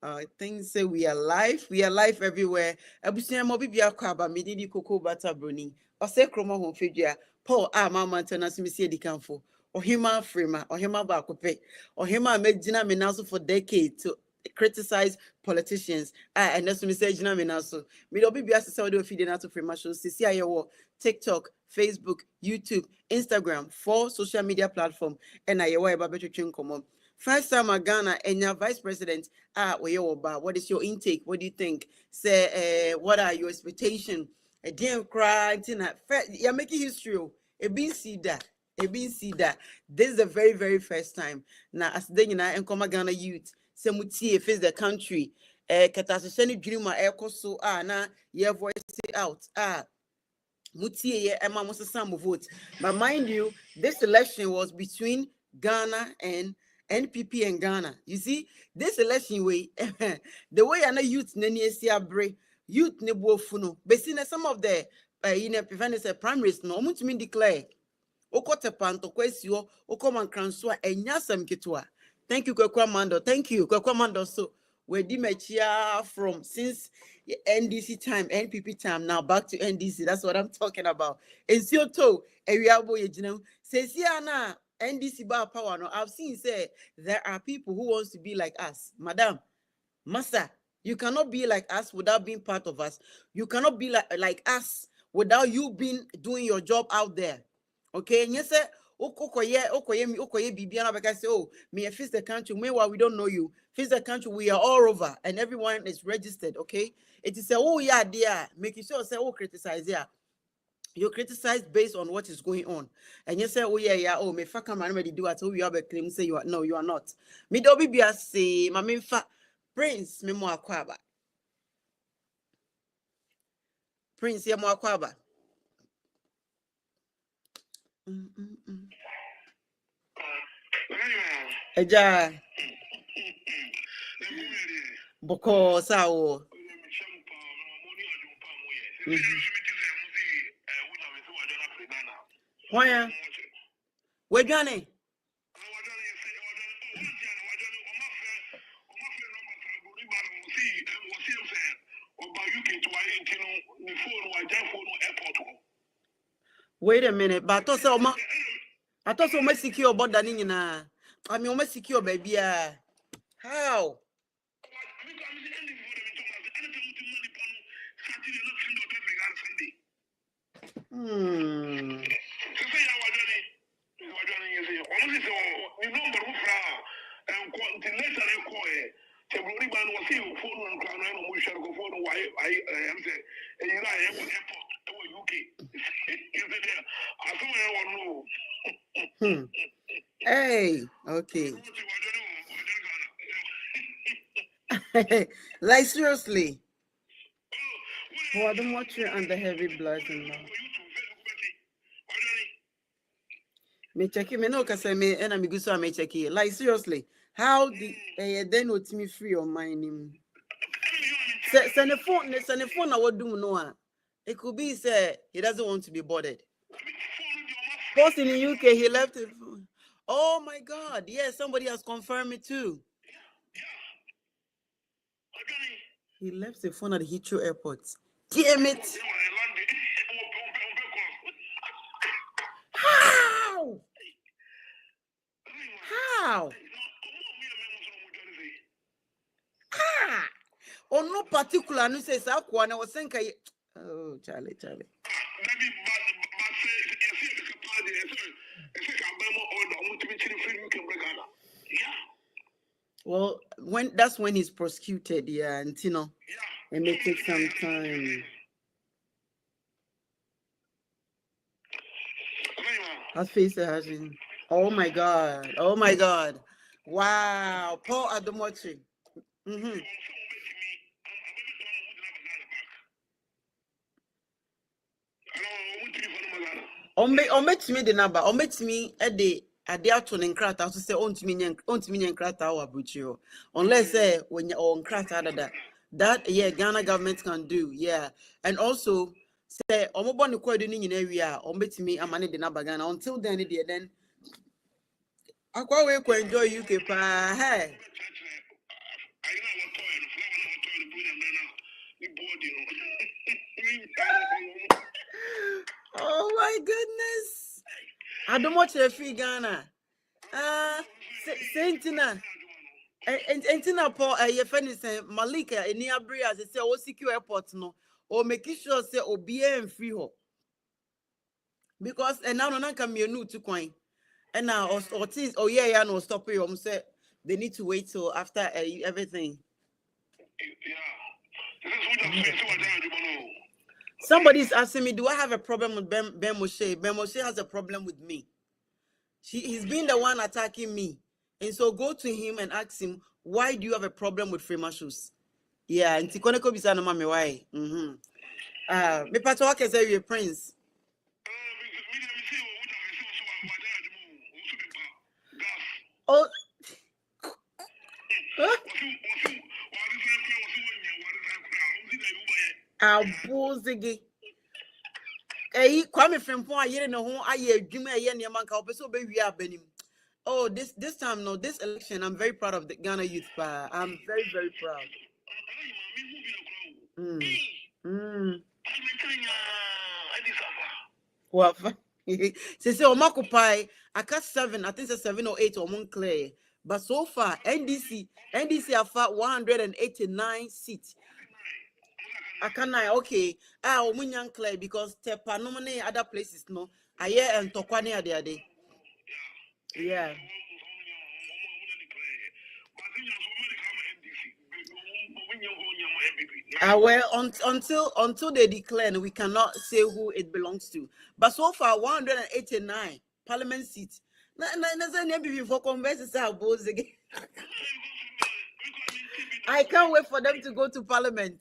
I think say we are live. We are live everywhere. Abusia mo bibia kwa ba medidi koko bata broni. Ose kromo ho fedua. Paul mama ntana so mesi edikanfo. Ohima frema, ohima ba akope. Ohima medina menaso for decades to criticize politicians. And that's me say gina menaso. Me do bibia se do feed na to frema show. Sisi ayewo TikTok, Facebook, YouTube, Instagram, 4 social media platform. And ayewo eba betwetwe nkomo. First time at Ghana and your vice president, what is your intake? What do you think? Say, what are your expectations? A damn cry, you're making history. A been see that. A been see that. This is the very, very first time. Now, as then you know, and come Ghana youth, say mutie face the country. Katasasheni dreamer, so na your voice out. Mutie ye Emma Musa vote. But mind you, this election was between Ghana and NPP and Ghana. You see, this election way, the way I know youth nani bre youth ne buofuno. But see, some of the prevent primaries no much mean declare. Okote panto kwesio, okoman kranswa enyasam kitwa. Thank you, Kwamando. Thank you, Kwamando. So we dimechia from since NDC time, NPP time, now back to NDC. That's what I'm talking about. And so to area boy, you know, says na NDC bar power. No, I've seen say there are people who wants to be like us, Madam, Master. You cannot be like us without being part of us. You cannot be like us without you being doing your job out there. Okay, and yes, sir. Okoye Bibiana because oh, me face the country. Meanwhile, we don't know you. Face the country, we are all over, and everyone is registered. Okay, it is a oh yeah, dear, making sure say oh criticize yeah. You criticize based on what is going on, and you say, "Oh yeah, oh me fuck man, ready do it." So you have a claim, say you are no, you are not. Me do be say, my main Prince, me mo akwaba. Prince, ya mo akwaba. Eja. Boko sao. Why? Where Johnny? Wait a minute, but I thought so much secure about that in I mean almost secure baby. How? Hey, okay. Like seriously. Oh, I don't watch you under heavy blood now. Me check me no cause me and I'm good so I may check it. Like seriously, how the then with me free your mind? Send the phone I would do no. It could be say he doesn't want to be bothered. Post in the UK, he left it. Oh my God, yes, somebody has confirmed it too. He left the phone at the Heathrow Airport. Damn it! How? How? Ah! Or no particular no says I was saying oh Charlie. Well, that's when he's prosecuted, yeah, and you know, it may take some time. How's face hasn't? Oh my God! Wow, Paul Adomochi. Omit me the number. Omit me a day. A day out on Krata to say on to me and Krata or Buchio. Unless when you're on Krata that yeah, Ghana government can do, yeah. And also say Omobon coordinating in area, omit me a money the number Ghana until then I quite enjoy UK pa hey. Oh my goodness. I don't watch a free Ghana. Sentina. And Paul, your friend is Malika, and near Bria, they say, oh, secure airport, no, or make sure, say, oh, be and free ho. Because, and now, no, come here, new to coin. And now, or things, oh, yeah, no, stop you. Say, they need to wait till after everything. Somebody's asking me, do I have a problem with Ben Moshe? Ben Moshe has a problem with me. He's been the one attacking me. And so go to him and ask him, why do you have a problem with Frema shoes? Yeah, and Tikoneko bisa no mami why? Me pato wake say you prince. Oh. Abuzigi. Kwame Frimpong ayere ne ho aye adwuma aye ne man ka obeso be wi abanim. Oh, this time, no, this election, I'm very proud of the Ghana youth. I'm very, very proud. What? Say, Omakupai, I got 7, I think it's 7 or 8 or Montclair. But so far, NDC have 189 seats. I can okay. Omunyan Clay because Tepa no many other places, no. Aye and Tokwane are there. Yeah. Well, until they declare, we cannot say who it belongs to. But so far, 189 parliament seats. I can't wait for them to go to parliament.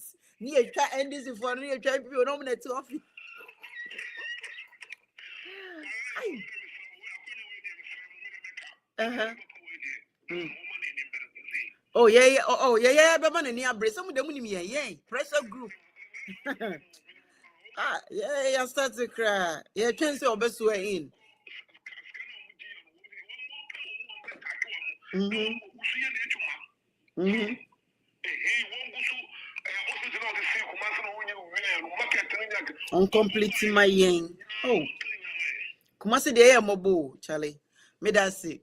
Oh yeah. But man, some of them pressure group. Yeah, start to cry. Yeah, change your best way in. On completing my yen. Oh, Kumasi de air mobile, Charlie. Me that say.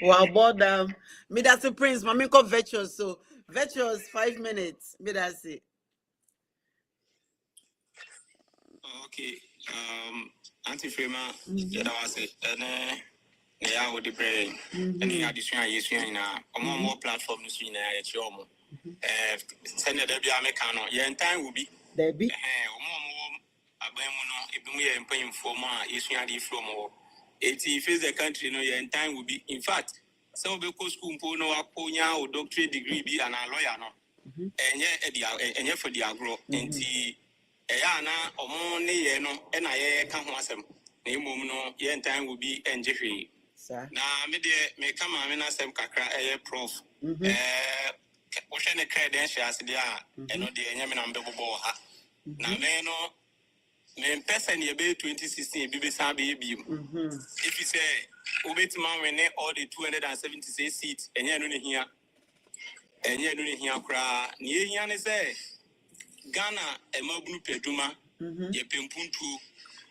Wow, boredom. Me that's a prince. Mami call virtuous. So virtuous 5 minutes. Me that's it. Okay. Auntie Frema, yeah, that was it. And yeah, with the brain. And the addition is in a more platform in a chomo. Send the Debbie Americano. Yeah, and time will be. Debbie. If we are paying for more, is from more. If the country, no, yeah, and time will be. In fact, some of the school no aponya or doctorate degree be an lawyer, no. And yeah, for the agro. And na omoni ye no e na ye ka ho asem na emom no ye ntan will be enjehwe na me de me ka ma me na asem kakra prof wo hwe ne credentials de a eno de enye me na mbebobo ha na me no me person ye be 2016 bi be sa be bi if you say obetima win all the 276 seats enye no ne hia kra ne hia ne say Ghana emabunu peduma ye pempuntu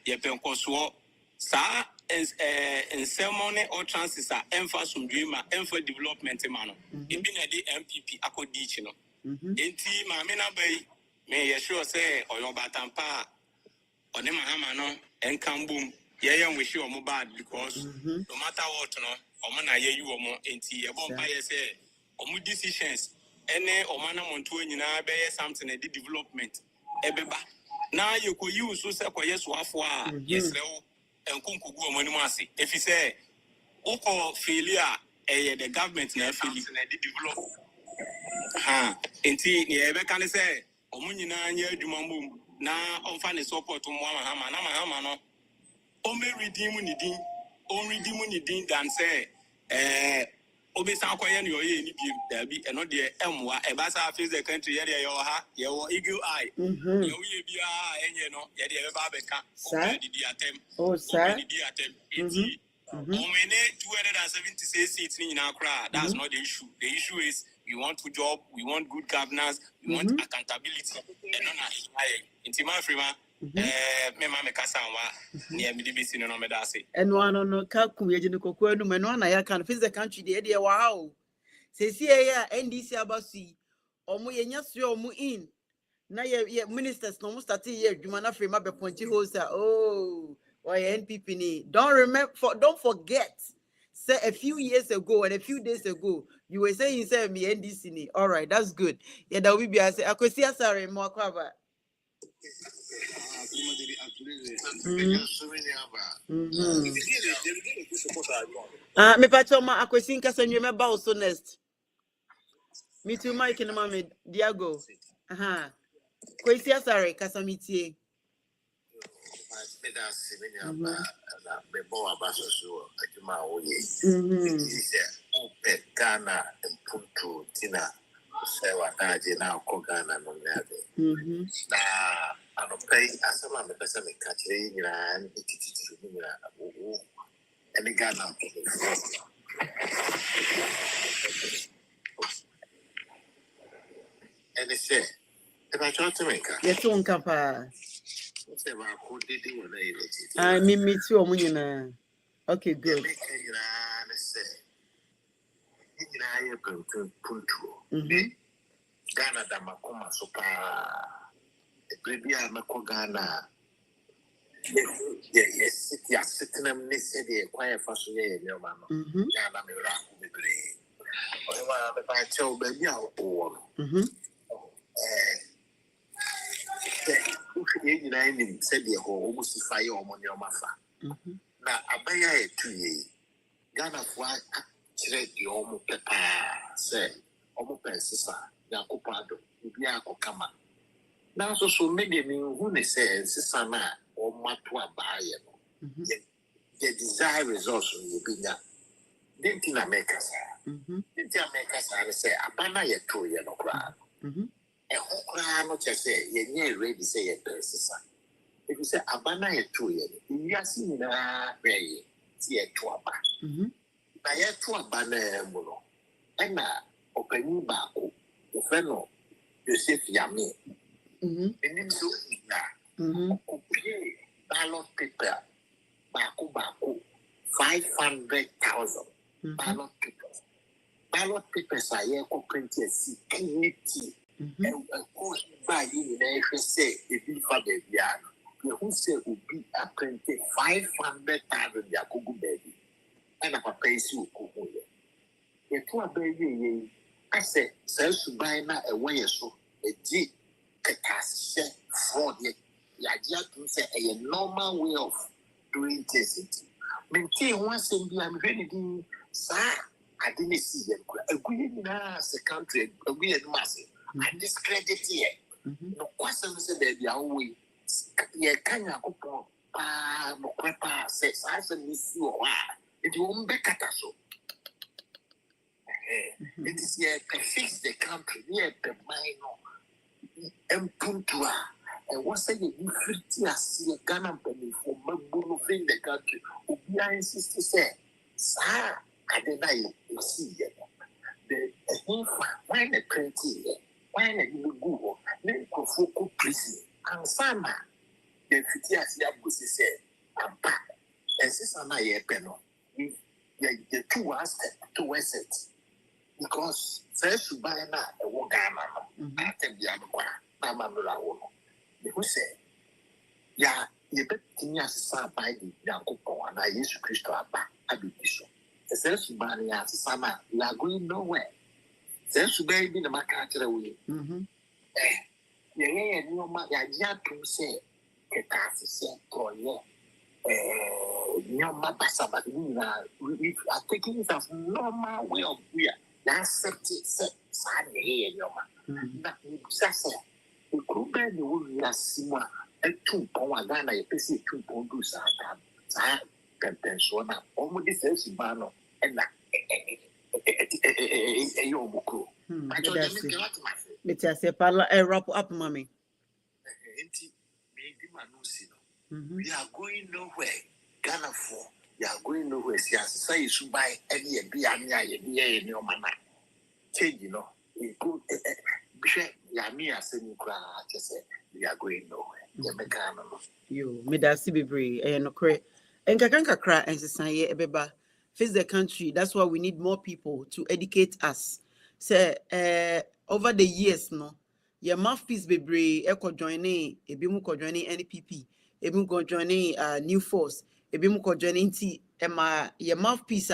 ye penkoso sa ceremony or chances are emphasis dreamer for development mano ebi na di MPP akodichi no enti ma me na bai me ye sure say oyobatampa one mahama no enkambum ye yan we sure mo bad because no matter what no omo na ye yu omo enti ye bompa ye say omo decisions ene omana monto nyina be something e development ebeba na ye ko use so se ko yeso afo a yesrewo enkunkugu omani mu ase efi se uko failure the government na failure na develop enti ye be kan se omo nyina nya adwuma mbom na onfa ne support mo ama no o me redeem ni din dan say obisa akoye ne oye ni biem dabi eno de emwa e ba sa face the country ye de yo ha ye wo eagle eye ye wo bia enye no ye de be ba beka o di atem enti Omene 276 seats in Accra. That's not the issue. The issue is we want good job, we want good governance, we want accountability. And on a Intima Frima, me Kasawa, near Midibisi no Medasi. And one on no Kaku, Yajinoko, no man, I can face the country, the idea. Wow. Say, see, NDC Abasi, or Mu in. Now, your ministers no more starting here. You man frame up a pointy host. Oh, why NPP? Don't forget. Say a few years ago and a few days ago, you were saying say me NDC. All right, that's good. Yeah, that will be. I say I could see sorry more cover. Me pachoma I could think as you remember also next. Me too, Mike and Mommy Diago. Kwesi sorry, Kasamiti. Ghana and Punto Tina, Sewa Najina, Kogana, no Nave. I don't pay as a man, the person catching and the Ghana. And they say, if I try to make her, yes, one capa. I mean, me too, Munina. Okay, good. Ghana Damakoma Sopa, Bribia Makogana. Yes, sitting them, they said, quiet for so yeah, no mamma. Ghana Mira, the grey. If I tell baby, I'll go. Said the whole almost fire on your maffa. Now, I buy a 2 years. Ghana, why trade your own pepper, say, almost sister, Yakupado, Biako Kama. Now, so maybe who they say, sister, or Matua buy the desire is also you be now. Didn't in America, didn't America say, Abana ye 2 years no crowd. A whole crowd, not just say, ye ready say a sister. If you say Abana ye 2 years, you are seeing a very see a 2 aba. Na ye 2 aba na muno. Ena openi baako, o feno Joseph Yami. Enim so na. Kopie ballot paper baako 500,000 ballot papers. Ballot papers are here ko print security. And of course, by you say if you for the piano, you who say will be a printed 500,000 Yakubu baby. And a pays you. The 2 baby, I said, sells to buy now a way so a G catastrophe fraud. Yeah, to say a normal way of doing things. Maintain once and be I'm ready to sir. I didn't see them. A good as a country, a weird massive. I discredit here. No question is that they are way. Yeah, can you go? No crepa says I said miss you. It won't be catastrophe. It is here to fix the country. Here the minor and puntua. And what's saying you 50 years a Ghana penny for Mabuno in the country. Ubia insists to say, sir, I deny you see it. The why the printing, why the Google, then Kofuku prison, and Sama, the 50 years Yabusi said, I'm back. And sister, I penal. The 2 aspects to it. Because first to buy now, a Wogama, I tell you, I'm a who say, yeah, you bet me as a by the Yakupo and I used to Christo Abba, I be bishop. The sense to buy as a summer, you are going nowhere. Sense to baby the market away. Yeah, no matter, yeah, to say, Ketas say, for you. No matter, we are taking it as normal way of beer. That's set, Sunday, your man. That say. The group and the woman has seen a 2 pound Ghana, a PC 2 pound do Satan. Pension, almost the first banner, and a yobuku. It's a parlor, a wrap up, mommy. We are going nowhere. Ghana for you are going nowhere. Say you should buy any any change, you know. You go, Yamia sending cry, just say we are going nowhere. You, Midasi Bibre, and Okre, and Kakanka cry and Sisanye Ebeba, face the country. That's why we need more people to educate us. Say, over the years, no, your mouthpiece Bibre, Eko joining, Ebimuko joining NPP, Ebimuko joining New Force, Ebimuko joining T, Emma, your mouthpiece,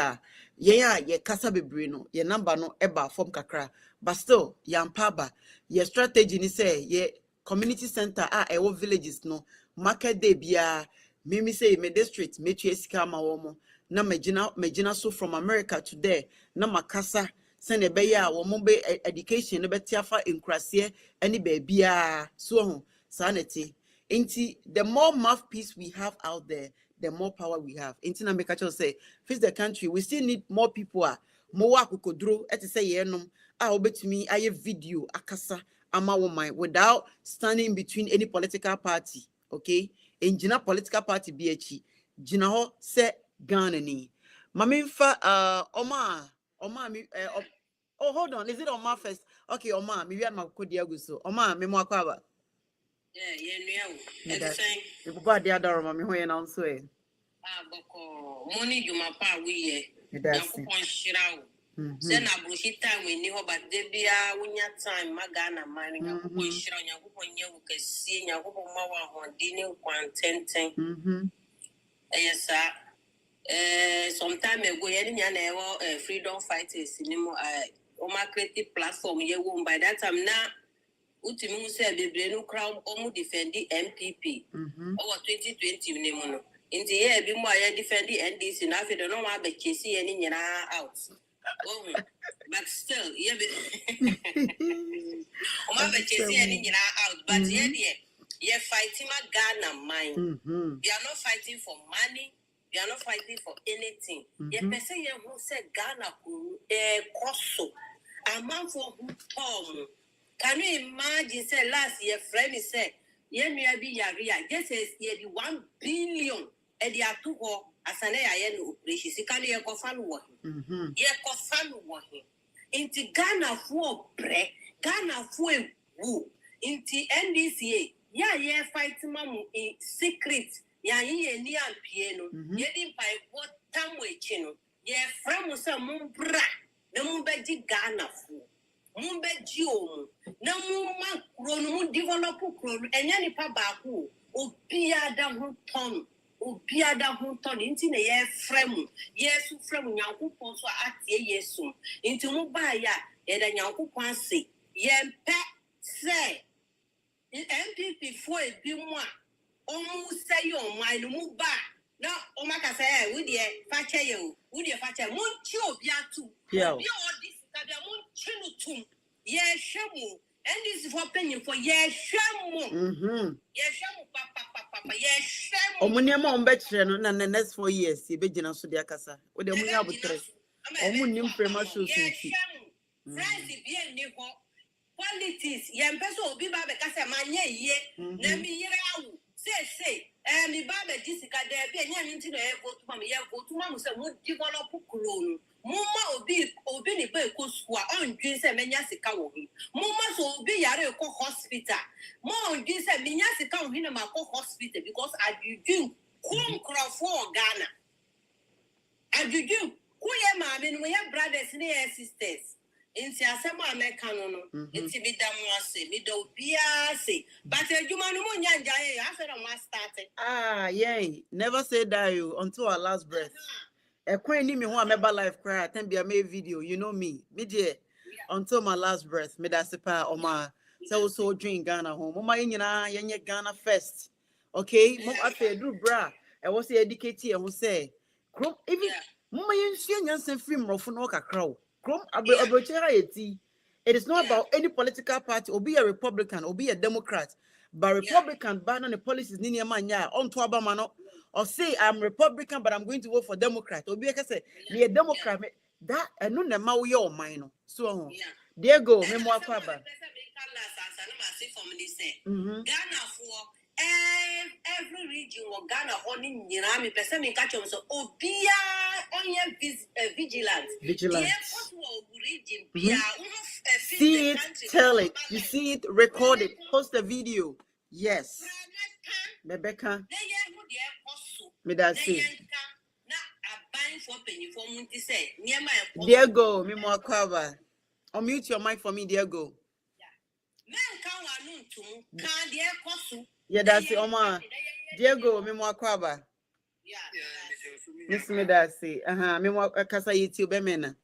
yeah, ye Casa Bibre, no, your number no, Eba, from Kakra, but still, Yampaba, your strategy is say, ye. Community center ewo villages no market day bia me say me district me tue sika ma wo mo na magina so from America to there na makasa send e be ya wo mo be education no beti afa enkrase ani ba bia so ho sanity inti the more mouthpiece we have out there the more power we have inti na make actually say face the country we still need more people mo wa kokodro eti say ye nom obetumi aye video akasa ama woman without standing between any political party, okay? In Gina political party BH, Gina ho se Ghana ni. Maminfa Oma oh hold on, is it Oma first? Okay, Oma, maybe I'm a Kodiaguso. Oma, Memo Akaba. Yeah, The Baba de Adara, Mammy, who announced it. Money you my pa we Send a bullshit time when you but they be when your time, Magana, mining a push on your woman, you can see your woman on dinner 110. Yes, sir. Sometime ago, any freedom fighters in my creative platform, you won't by that time now. Utimu said the Brenu Crown almost defending MPP over 2020. In the year, be more defending NDC, and I don't know why the KC any out. Oh, but still, yeah, out, but yeah, fighting my Ghana mind. We are not fighting for money. We are not fighting for anything. Yeah, person who said Ghana cost a man for who Tom. Can you imagine? Say last year, friend said, yeah, maybe just says yeah, 1 billion, and they are 2 asane aye no operation sika ne yekofa no wo inti Ghana fo bre Ghana fo ewu inti NDCA ya ye fight mamu in secret ya ye ni ampie no ye di pai ko tamu echi no ye fremu se mu bra na mu beji Ghana fo mu beji omu na mu ma kro no mu develop kro enya ni pa ba ko obi ada ho ton Obiada Hunton into the year fremu, yes, from Yankupon so at ye soon. Into Mubaya, and a Yankupan say, Yen pet say, MPP for a bimwa, almost say your mind move back. Now, Omaka say, would ye fetch you, would ye fetch a muncho biatu, yeah, all this, that I won't chill to, yes, shamu. And this is for opinion for yes, shamu. Yes, shamu, papa, yes, shamu. Omunyama ombetre na the next 4 years ye begina so de akasa. O de omunya abutre. Omunnim premature sinti. Friends be ni ho. Politics ye mpeso obi ba be kasa manye ye na mi yire awu. Say mi ba be disika de be nya nti no e vote mam se mo develop kuro Muma obi ni be ko school on dwin se menya sika wo hi. Muma so obi yare ko hospital. Mo on dwin se menya sika wo hi na ma ko hospital because adwudwin kum krofo Ghana. Adwudwin ku ye ma me no ye brothers ni ye sisters. Inti asemo America no inti bi da mo ase bi do bia se but adwuma no mo nyanja ye after na mo start yeah, never say die you until our last breath. A queen me who ameba life cry can be a made video, you know me dear until my last breath me that's pa oma so drink Ghana home mama yenye Ghana first, okay mom afa do bra I was educated and who say krom even mama yenhia nyansen free mrofo no kakra krom abrochera yeti. It is not about any political party or be a Republican or be a Democrat, but Republican ban the policies ni manya on to abamano. Or say I'm Republican, but I'm going to vote for Democrat. Or be say be a Democrat. That and no na ma we all mine. So there go. Me mo akwaba. Ghana for every region of Ghana only Nirami person in catch so obia only vigilant. See it, tell it. You see it, record it, post a video. Yes. Rebecca. Me that say. Diego, me more cover. Unmute your mic for me, Diego. Yeah, that's it, Oma. Diego, me more cover. Miss me that say. Me more kasa YouTube bemena.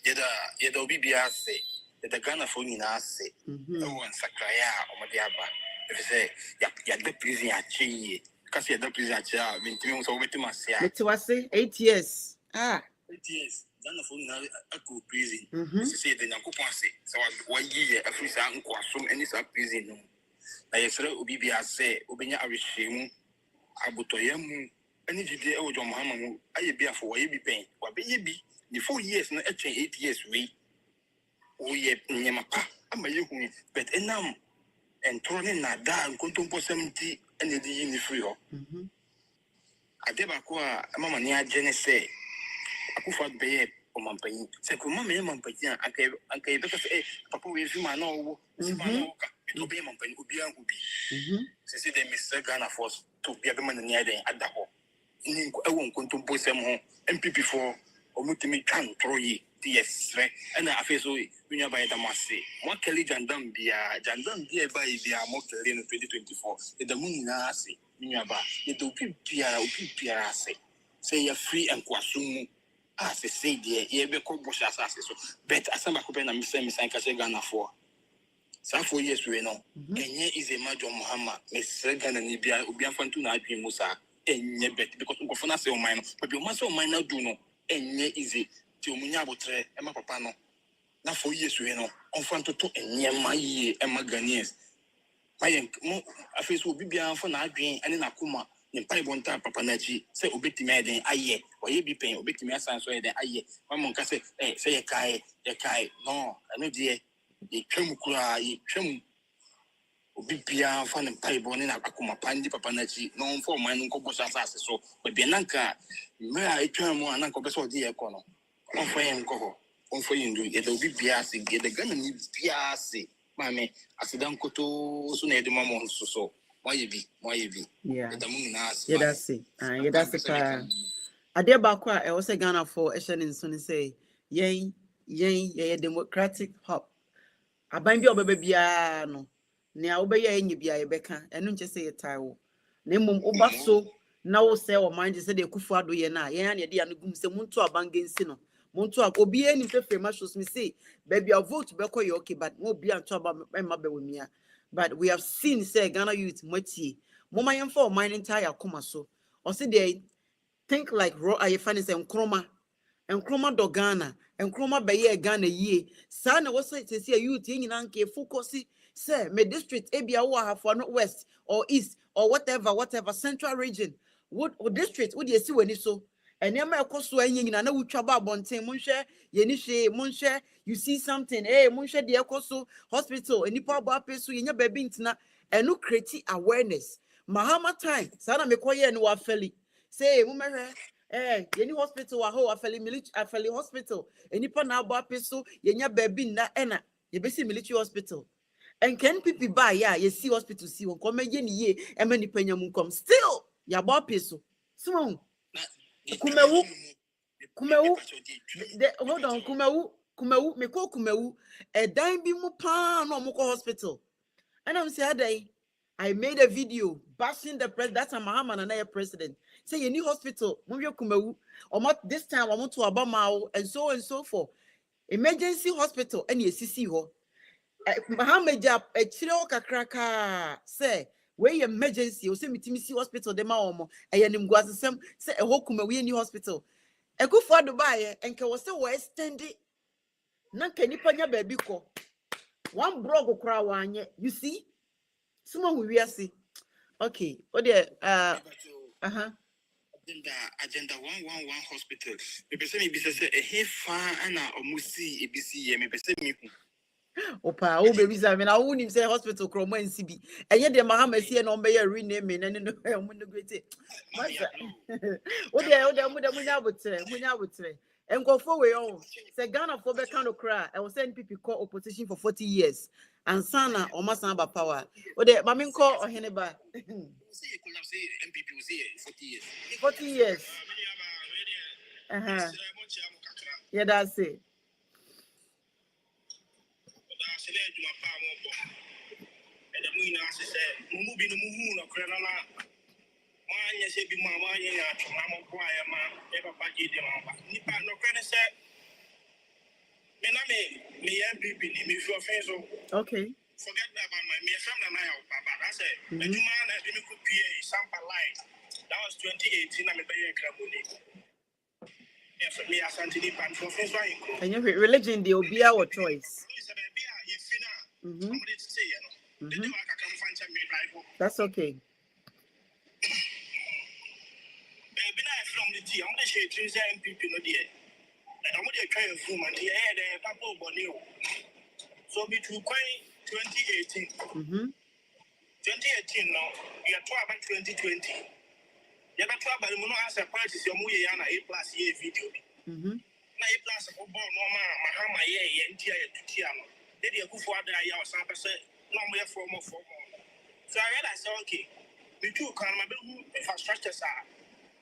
Yeda obibia say the Ghana phone in us say one sakraya or madiaba. If you say ya the prison ya chi because ya the prison ya mintimum so wait must say it was 8 years. 8 years. Ghana phone na a prison. Say the Yankupon say so 1 year every sa nkwasum any sa prison no. Na yesere obibia say obenya arishemu abutoyemu any jide e wojo Muhammad mu ayebia for waye bi pen wa be ye bi the 4 years na 8 years we oye nyamapa ama yehu but enam entrone na da nkontompo 70 ene di yini free ho adeba ko a mama ni agene se akufa beye o mampanyi se ko mama ye mampanyi anka beka se papa we fi ma na owo si ma na oka to be mampanyi obi an obi se de Mr. Ghana force to be abema na ni aden adaho ni ewo nkontompo sem ho MPP for omutimi kan troyi yes and afi so winya by the masse mo kele jandam bia ba bia mo kele in 2024 the moon na ase winya ba the opi bia ase say you free and kwasum as say there ye be ko bosha ase so but asamba ko be na me say ka say Ghana for sa 4 years we no enye is a major Muhammad me say Ghana ni bia obi afantu na adwen musa enye bet because ko fona say o man no but o man say o man na do no enye easy ti omunya abotre e ma papa no na 4 years we no onfanto to enye ma ye e ma Ghanaians mayen mo afi so bibia anfo na adwen ane na kuma ne pai bonta papa na chi se obetimi aden aye oye bi pen obetimi asan so eden aye mama nka se se ye kai no ano de ye twam kura ye twam obibia anfo ne pai bonne na akuma pandi papa na chi no onfo man nko bosa asase so bia nanka me a etwam mu ananka obeso odi ye ko no onfo yen ko onfo yen do ye do bibia se ge de Ghana ni bia se mame asidan koto so na edema mo so moye bi Yeah. the moon na Yeah, that's it. Yeah, that's it. Ade ba kwa e wo se Ghana for e hye ne nso ne say yen ye democratic hub. Aban bi obeba bia no ne a obeya enyi bia ye beka eno nche se ye taiwo. Na mmom oba so na wo se wo manje se de kufu ado ye na yen na de ya no gum se muntu abangensi no. Muntu obi eni fefe ma shows me say baby a vote be koy okay but mo bia nto aba ma be wemia. But we have seen say Ghana youth matie moma yen for mining entire koma so. O se dey think like raw ayefani say nkroma do Ghana nkroma be ye Ghana yie sa na wo say youth yin nyina nke focus say me district ebia wo hafo no west or east or whatever central region would district would you see when so enema ekoso anya nyina na wutwa ba bonten monhwe ye ni hwe monhwe you see something monhwe de ekoso hospital enipa ba peso ye nya baby ntina enu create awareness mahama time sana mekoye no wa feli say mumehwe ye ni hospital wa ho afeli military afeli hospital enipa na ba peso ye nya baby na ena ye be see military hospital and can people buy ye see hospital see won come ye ni ye e ma nipa nya munkom still ya ba peso so kumewu hold on kumewu me call kumewu dan bi mu pa no mo hospital and I'm say I made a video bashing the president. That's a Mahama and a president. Say you need hospital, move your kumewu. Or this time I want to Abamao and so forth. Emergency hospital and you see ho. Mahama jab a chiro kakraka say where emergency or say metimisi hospital de maomo and guazam say a whole kumewu any hospital. A good for Dubai and can was so extended. Nan can you panya baby ko. One brog crowd you see? Someone we are see. Okay. Oh dear. Agenda 111 hospital. Me pese me bisa se e he fa ana omusi ebisi ye me pese me hu. Opa, oh baby, I mean, I wouldn't say hospital chroma and CB. And yet, the Mahama see an ombe renaming and no great. What the would say. And go forward. Oh, say Ghana for the kind of cry. I was saying people call opposition for 40 years. And Sana or Masamba power. What the Mamin call or Henneba? 40 years. Yeah, that's it. Okay. Forget about my family and I, but I said, the man that didn't could be a sample light. That was 2018. I'm a very crabby. Yes, me as Anthony Pan for face wine. And your religion, the will be our choice. That's okay. From the tea, I'm going to say 3 people, no dear. And I'm going to try and fool my dear, and Papa Bonio. So between 2018, 2018 now, we are talking about 2020. You are talking about the mono as a party, so we are A+ year video. Now A+ of born normal, Mahama, yeah, and Tiano. Then you go for the year or something, no more for more. So I realized, okay, we too can my infrastructure,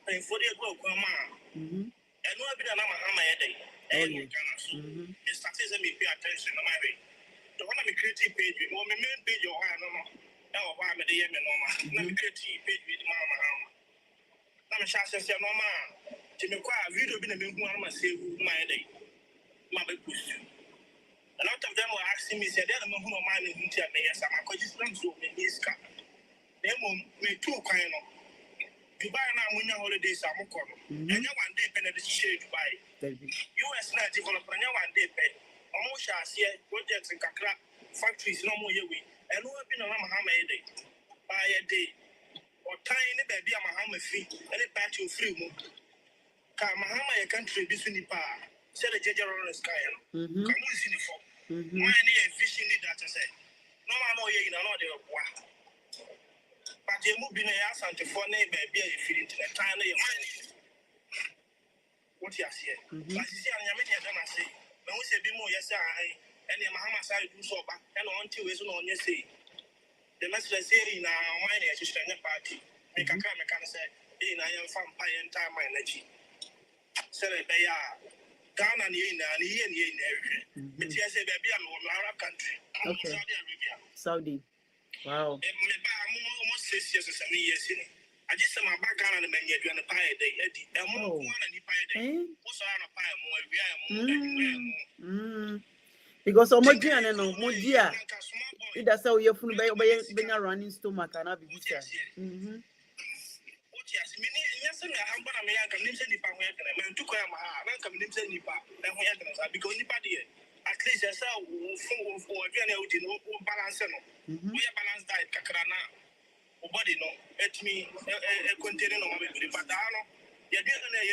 and for the go, come on. And no bit of Mahama a day. And you can also pay attention to my way. The one of the creative page, or my main page, or I don't know. Now, why am I the Yemen? Let me creative page with Mama. I'm a chance to say, Mama, to me, quite a video been a big one, I say, my day. Mama push you. A lot of them were asking me, said, I don't know who mind in India, yes, I'm a coaching so in this car. They won't make 2 kind of. Dubai now, when your holidays are more and you one day pen at the shade Dubai. US not develop, and you one day pen. Almost as here, projects in Kakra, factories no more way. And who have been on Mahama a day? By a day. Or tiny baby, Mahama fee, and a patch of free moon. Mahama, a country between the power. Said a judge on the sky. Come on, see the folk. Why any vision that I said? No one more in another war. But you move in a house and to phone a baby, if you didn't have time. What you say? But you see, I'm going to say. When we say be more, yes, and the Mahama side do so back, and until it's on your say. The message say in our mind is a party. Make a come and say, in I am from Pie and time my energy. Say, they are Ghana and Yen, but yes, baby, I'm on Arab country. Okay. Saudi Arabia. Saudi. Wow. Almost 6 years or 7 years in. I just said my background and the menu and the pie day, Eddie. And more and the pie day. What's on a pie more? Because Omojian and Mojia, it does how you're full by being a running stomach and be this. Yes, yes, I have one American names and the power and took my come names and Nipa and we had because anybody at least I saw for a balance. We are balanced diet, Kakrana. Body no, let me contain no but I know you're doing a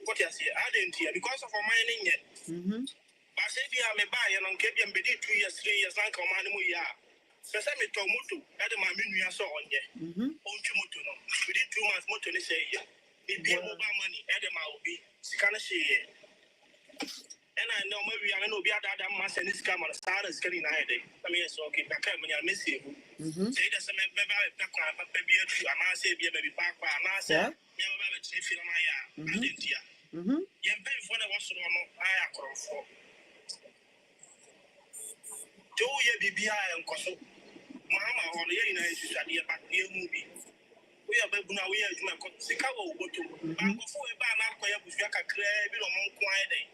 what you say, I didn't hear because of our mining yet. But say we are a buy and on Capian Bedi 2 years, 3 years, like a man we are. So I met Tomutu, at my minion so on ye. Onchumutu no. Within 2 months, motor say, it be mobile money, Adam will be Scanashe. And I know maybe I know be at that mass and this camera started scanning I day. I mean, so okay, I can't miss you. Say that's a baby, and I say, baby, back, and I said, never have a chief in my yard. You pay for the was on I across for 2 year BBI and Koso. Mama, on the United States, but new movie. We are back now. We are doing Chicago. Go to before a ban up, we have a clear bill on quiet.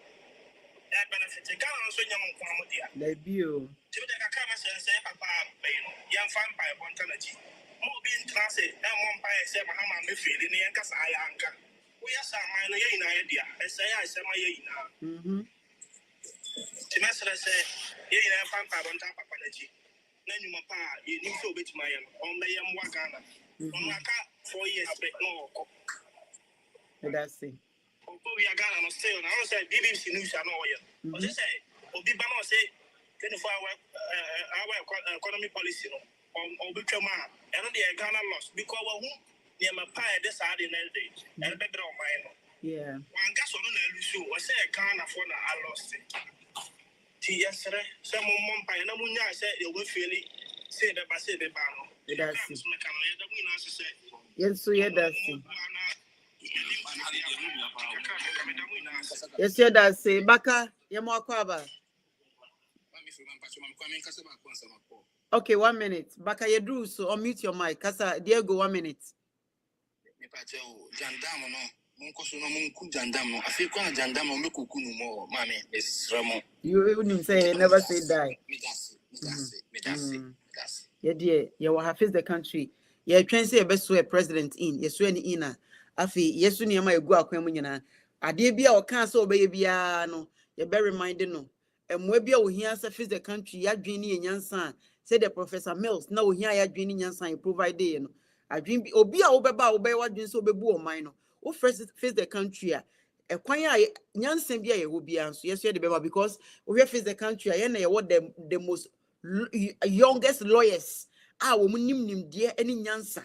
That benefits a gun so young quantity. They view. To the Kakamas and say, Papa, young fan by Bontanity. More being transit, and one by a seven hammer Mayfield in the Yankas Ayanka. We are some minor idea. I say, I say my now. Timester say, you have fan by Bontanity. Then you mapa, you need to bet my on the young Wakana. On Waka 4 years, but no. That's it. We are Ghana, stay on. I say BBC News and all. What they say? Obibano say, 24-hour economy policy no on between and the Ghana lost because who near my pie this side in the day and better on mine. Yeah. One gas on the issue was a Ghana for I lost it. Yesterday, some mom pie and I said you will feel it. Say that I said the banner. Yes, so yeah, that's it. Yes, yeah, that's it. Baka, Yamokwaba. Okay, 1 minute. Baka, you do so. Unmute your mic. Kasa, Diego, 1 minute. You wouldn't say, never say die. Yeah, dear, you will have faced the country. Yeah, trying to say best way president in. Yes, when in a afi, yes, when you might go out when you Adebia or cancel baby, no, you bear reminded no. And maybe I will hear face the country, ya dreamy and young son, said the Professor Mills. No, here ya dreaming young son, you provide day. I dream obia obey what dreams so be boy minor. Who first face the country? A quiet young Sambia will be answered. Yes, you the baby because we face the country. I know what the most youngest lawyers wo nim dear any nyansa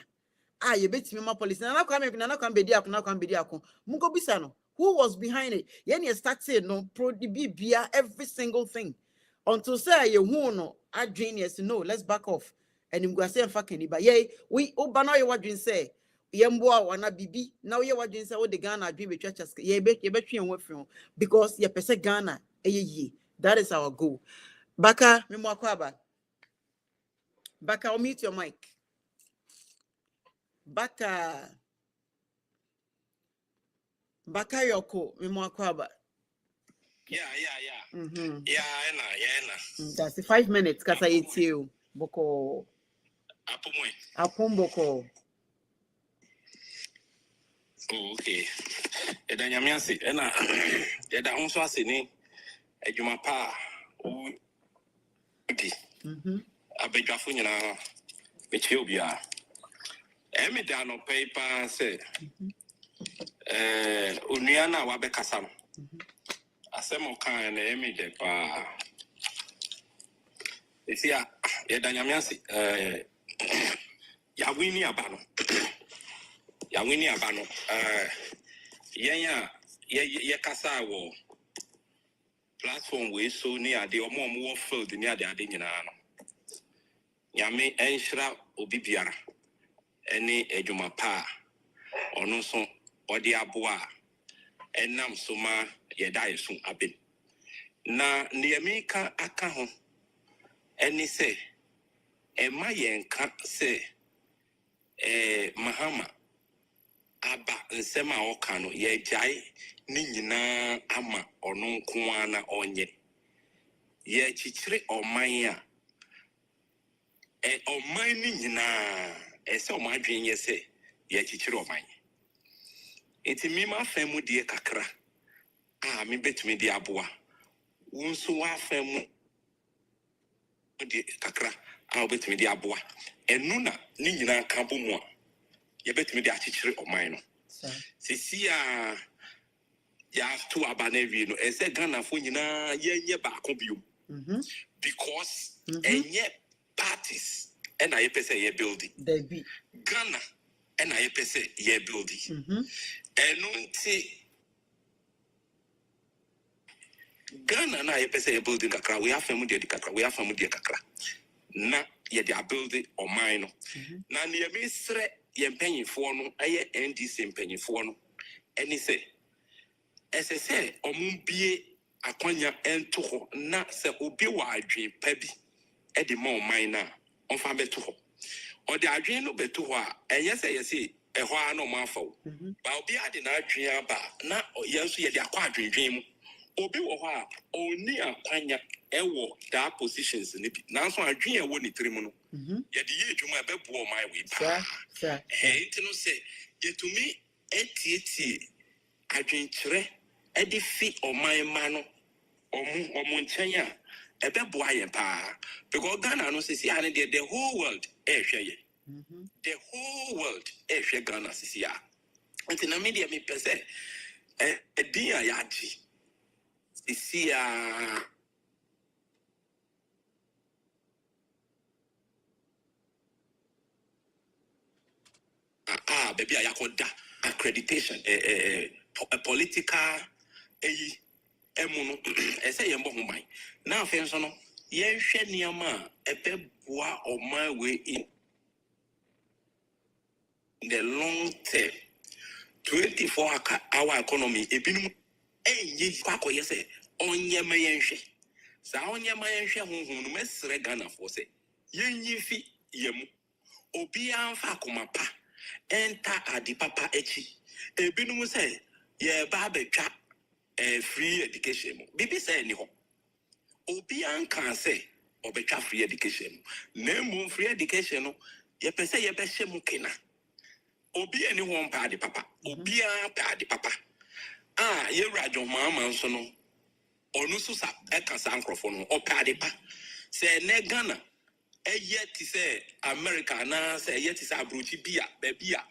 you bet me my police na kan be dia ko mungo bisa no who was behind it yen start say no pro the bia every single thing until say you hu no adwin no let's back off and him go say fucking ba we oba na you wadwin say yembo a wana bibi now you wadwin say wo the Ghana adwin be churches ye betwe en wafri because ye pese Ghana ye that is our goal. Baka me mo akwaba. Baka, unmute your mic. Baka Yoko, Mimwakwaba. Yeah. Yeah. That's the 5 minutes, because I eat you. Boko. Apum Boko. Okay. Eda nyamiasi, ena, eda onso asini, ejuma pa, abedwafu nyina, mechi obia. Emi da no paper say, unuana wabe kasam. Asemo kan na emi de pa. Isia, eda nyamiasi, ya wini abano. Ye kasa wo platform we so ni ade omo wo field ni ade nyina no nyame enhira obi biara ene edwuma pa ono so ode aboa enam so ma ye dai so abem na niamika aka ho eni se ema yenka se mahama aba nsema oka no ye jai ni nyina ama ono nko na onye ye chichire oman a oman ni nyina ese oman adwen ye se ye chichire oman enti mi ma famu die kakra mi betumi die aboa wonso wa famu die kakra betumi die aboa enu na ni nyina ka bomu a ye betumi die achichire oman no sisia ya to abanewi no ese Ghana fo nyina ye nye ba ko biom because enye parties and I pese ye building they be Ghana and I pese ye building enunti Ghana na ye pese ye building kakra we have famu de kakra na ye dia building o mine no na ne me sre ye mpanyifo no aye NDC mpanyifo no eni se SSA omumbie akwanya ento ho na se obi wa adwen pa bi e de ma oman na onfa beto ho o de adwen no beto ho a enye se ye se e ho a no ma fa wo ba obi ade na adwen aba na ye nso ye de akwa adwen mu obi wo ho a oni akwanya e wo da positions ni bi na so adwen e wo ni tirim no ye de ye adwuma e bebu oman we pa enti se ye tumi etieti adwen kire edi fi oman ma no omu nchen a ebebo aye pa because Ghana no sisi ane the whole world hwe the whole world hwe Ghana sisi a nti na media me pese edin a yaji sisi a baby ayakoda accreditation a political emuno ese yembo humai na afenso no yenhwe niama ebeboa oma we in the long term 24-hour economy ebinum enye kwako yese onyema yenhwe sa onyema yenhwe honhom no mesre Ghana for say yenyi fi yemu obi anfa komapa enter adi papa echi ebinum say ye ba betwa free education bibi say ni ho obi anka say obetwa free education na free education no ye pese ye be hye kena obi eni ho mpa adi papa obi an pa adi papa ye rajo mama nso no onu so sa eka sa nkrofo no o pa adi pa say ne Ghana yet say America na say yet is abrochi bia ba bia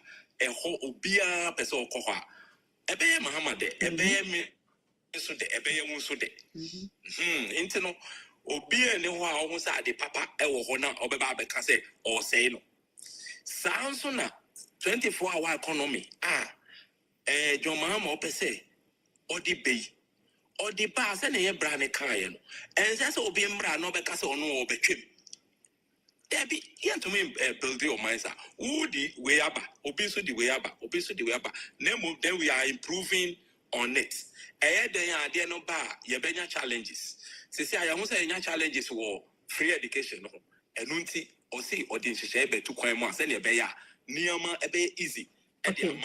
ho obi an pese okoho ebeye Muhammad ebeye me so de ebeye won so de inte no obi eni ho a wo sa adi papa wo ho na obeba abeka say o say no sanso na 24-hour economy John Mahama opese odi bei odi ba se na ye bra ne kan ye no ense se obi mra no be ka se ono obetwem debi to me build your mind sir udi way aba obi so di way aba obi so di way aba then we are improving on it den ade no ba ye benya challenges se se aya ho se nya challenges wo free education no enunti o se odi nhyehyɛ betu kwan mu ase na be ya niama ebe easy okay.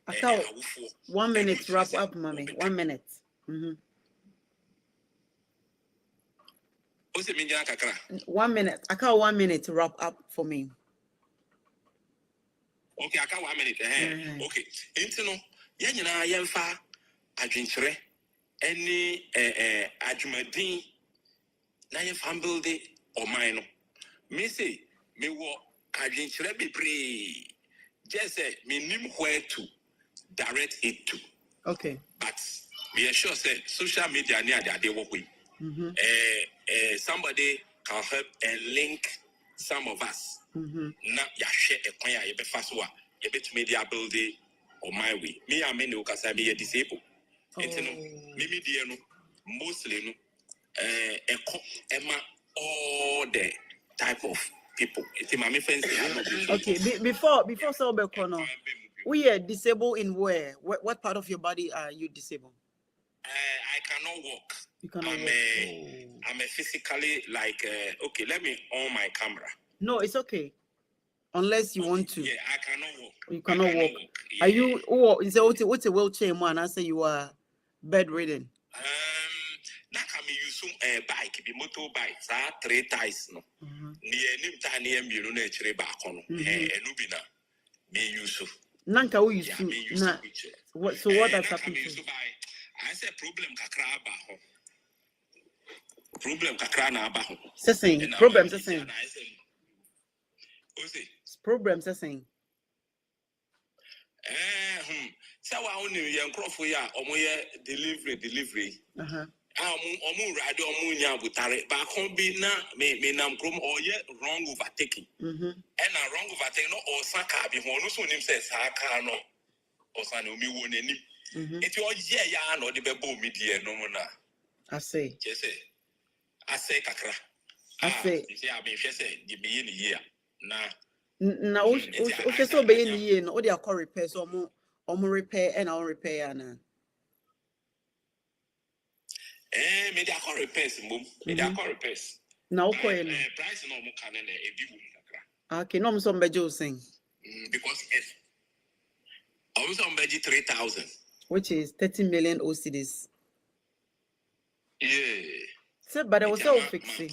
1 minute wrap up, mommy. 1 minute. O se minja kakra 1 minute. I call 1 minute to wrap up for me. Okay, I call 1 minute. Okay. Into no, nyina yemfa adwenkyere any adwumadin na yemfa build o man no. Me say me wo adwenkyere bebre. Just say me nim where to direct it to. Okay. But we are sure say social media near they work with. Somebody can help and link some of us. Na ya share a coin ya be fast wa ya be to media building on my way. Me I mean ukasa be disabled. Enti no me die no mostly no Emma all the type of people. Enti ma me fancy. Okay, before so be kono. We are disabled in where? What part of your body are you disabled? I cannot walk. You cannot walk. I'm a physically like okay, let me on my camera. No, it's okay. Unless you want to. Yeah, I cannot walk. You cannot walk. Yeah. Are you is it what's a wheelchair man? I say you are bedridden. Na can me use bike, be motorbike, 3 ties no. Near nim tiny miru na chere ba kono. Enubina me use. Nanka we use na. What so what has happened? I said problem kakra ba ho. Problem kakra na ba ho. Saying problems saying. Problems saying. So I only young crofo ya omoye delivery. Omu radio omu nya butare ba kon bi na me nam krom oye wrong overtaking. And a wrong overtaking no or saka bi ho no so nim say saka no. Osa no mi wo nani. Eti oye ya no de bebo mi die no mu na. I say. Yes I say kakra. I say. You see I be say di be ni year. Na o so be ni year no o dey call repair so omo repair and our repair na. Me dey call repairs mum. Me dey call repairs. Na o call no. Price no mo kan na e bi wo kakra. Okay, no mo so mbeje sing. Because if also mbeje 3,000 which is 30 million OCDs. Yeah. So but I was so fixing.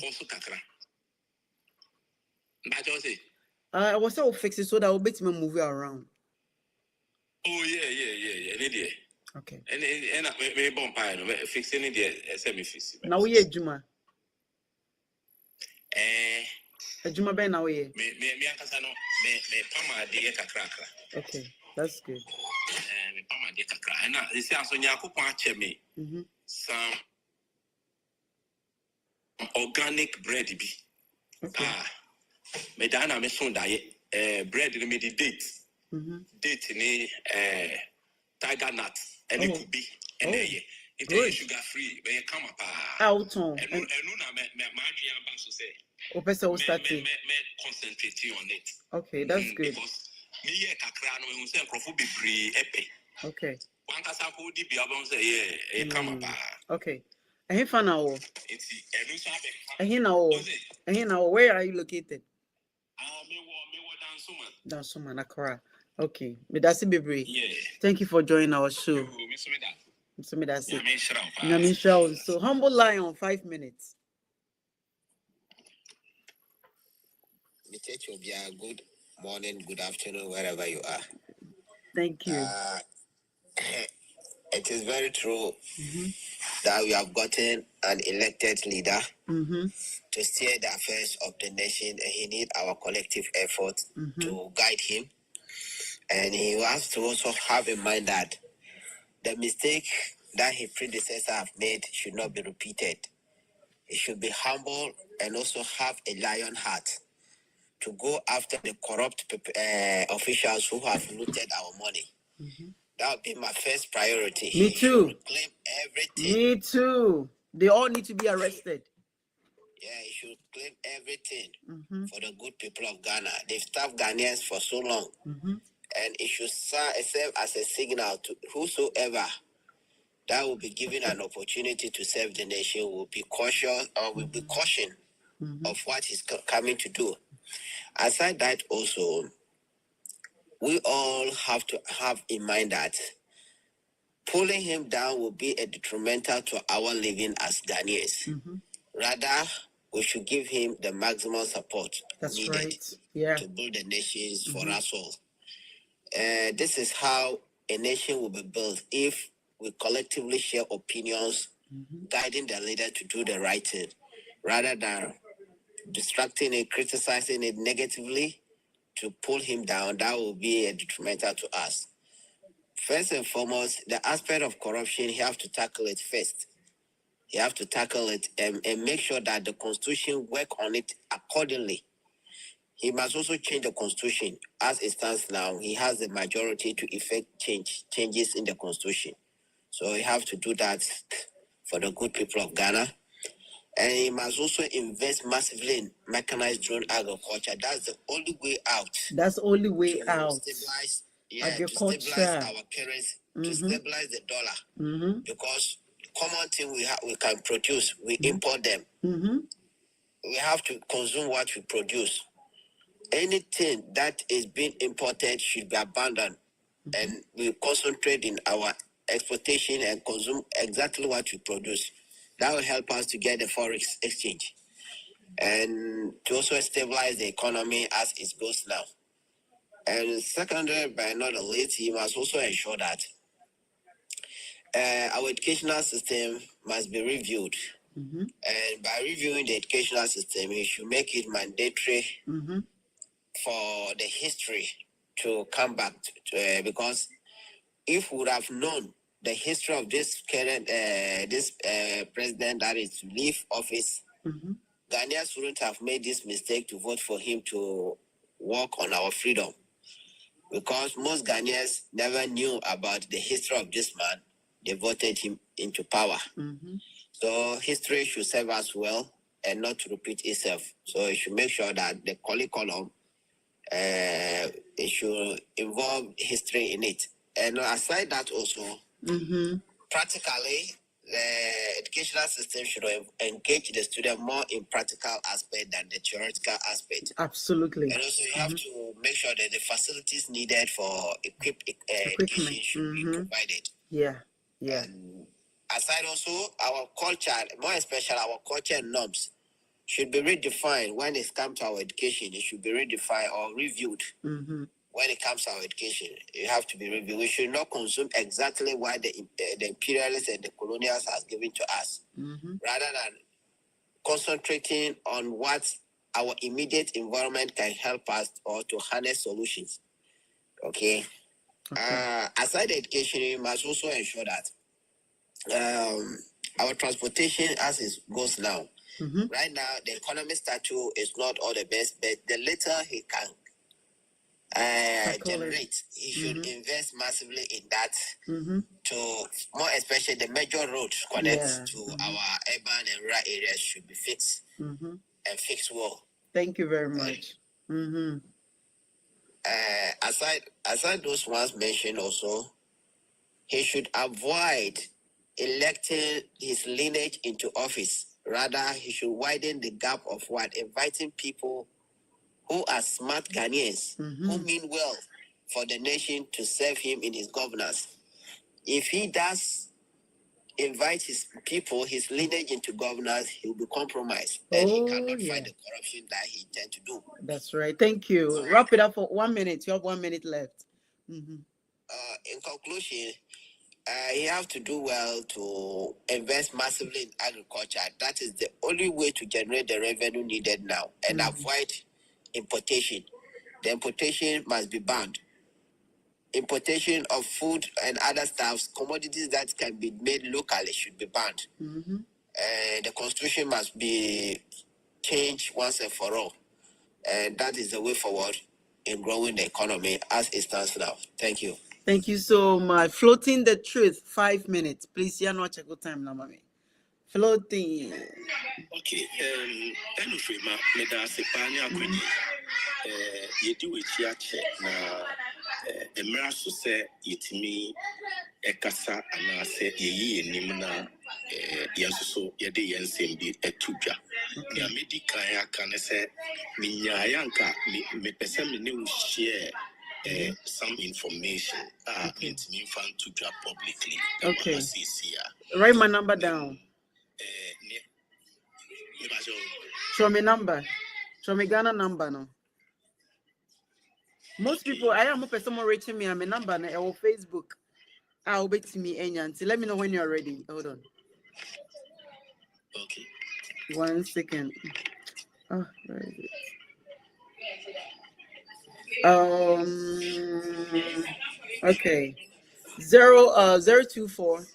I was so fixing so that will bet me move around. Oh yeah. Okay. And me bomb pie no fixing it there semi fix. Now we Juma. Juma ben now we. Me akasa no me pama de kakra. Okay, that's good. Me pama de kakra. And now this is so nyakopon ache me. Some organic bread be. Okay. Me dana me son daye bread no me the date. date ni tiger nut and could be and it's sugar free but come up out on and na me so say concentrating on it. Okay, that's good. Because me kakra no say crofo bebre epe. Okay. One kasa ko di bia bon say come up. Okay. And for now. And now, where are you located? Me Dansuman, Accra. Okay. Me that's it, yeah. Thank you for joining our show. Me that's it. So humble lion 5 minutes. Good morning, good afternoon, wherever you are. Thank you. It is very true that we have gotten an elected leader to steer the affairs of the nation, and he needs our collective effort to guide him. And he has to also have in mind that the mistake that his predecessor have made should not be repeated. He should be humble and also have a lion heart to go after the corrupt officials who have looted our money. That would be my first priority. Me too. He should claim everything. Me too. They all need to be arrested. Yeah, he should claim everything for the good people of Ghana. They've starved Ghanaians for so long. And it should serve as a signal to whosoever that will be given an opportunity to serve the nation will be cautious or will be caution of what he's coming to do. Aside that, also, we all have to have in mind that pulling him down will be a detrimental to our living as Ghanaians. Rather, we should give him the maximum support needed to build the nations for us all. This is how a nation will be built if we collectively share opinions, guiding the leader to do the right thing, rather than distracting it, criticizing it negatively to pull him down. That will be a detrimental to us. First and foremost, the aspect of corruption, you have to tackle it first. You have to tackle it and make sure that the constitution work on it accordingly. He must also change the constitution. As it stands now, he has the majority to effect changes in the constitution. So he have to do that for the good people of Ghana. And he must also invest massively in mechanized drone agriculture. That's the only way out. That's the only way out. Stabilize, agriculture. To stabilize our currency, to stabilize the dollar. Because common thing we can produce, we import them. We have to consume what we produce. Anything that is being imported should be abandoned, and we concentrate in our exportation and consume exactly what we produce. That will help us to get the forex exchange and to also stabilize the economy as it goes now. And secondly, by not the least, he must also ensure that our educational system must be reviewed. And by reviewing the educational system, he should make it mandatory for the history to come back to, because if we would have known the history of this current president that is to leave office, Ghanaians wouldn't have made this mistake to vote for him to work on our freedom, because most Ghanaians never knew about the history of this man. They voted him into power. So history should serve us well and not to repeat itself. So it should make sure that the curriculum it should involve history in it. And aside that also, practically, the educational system should engage the student more in practical aspect than the theoretical aspect. Absolutely. And also you have to make sure that the facilities needed for education should be provided. Yeah. And aside also, our culture, more especially our culture and norms, should be redefined when it comes to our education. It should be redefined or reviewed. When it comes to our education, it have to be reviewed. We should not consume exactly what the imperialists and the colonials has given to us, rather than concentrating on what our immediate environment can help us or to harness solutions. Okay. Aside education, we must also ensure that our transportation as it goes now. Right now, the economic status is not all the best, but the little he can generate. He should invest massively in that to more especially the major roads connect to our urban and rural areas should be fixed and fixed well. Thank you very much. Aside those ones mentioned also, he should avoid electing his lineage into office. Rather, he should widen the gap of inviting people who are smart Ghanaians, who mean well for the nation to serve him in his governance. If he does invite his people, his lineage into governance, he will be compromised and he cannot fight the corruption that he intends to do. That's right. Thank you. Wrap it up for 1 minute. You have 1 minute left. In conclusion, you have to do well to invest massively in agriculture. That is the only way to generate the revenue needed now and avoid importation. The importation must be banned. Importation of food and other stuffs, commodities that can be made locally should be banned. The constitution must be changed once and for all. And that is the way forward in growing the economy as it stands now. Thank you. Thank you so much. Floating the truth, 5 minutes. Please, you know check out time now, mommy. Floating. Okay. Frima, meda sepanya kwenye. Yedi wechi ache na emra so se yetimi ekasa anase yeyi enim na yenso yede yensem bi etudwa. Ya medical ya kan se minyaya nka me pese me ne share some information me fan to drop publicly. Okay. Write my number down. Show me number. Show me Ghana number now. Most people, I am a person reaching me. I'm a number on Facebook. I'll bet to me any. Let me know when you're ready. Hold on. Okay. 1 second. Oh, where is it? Okay. 024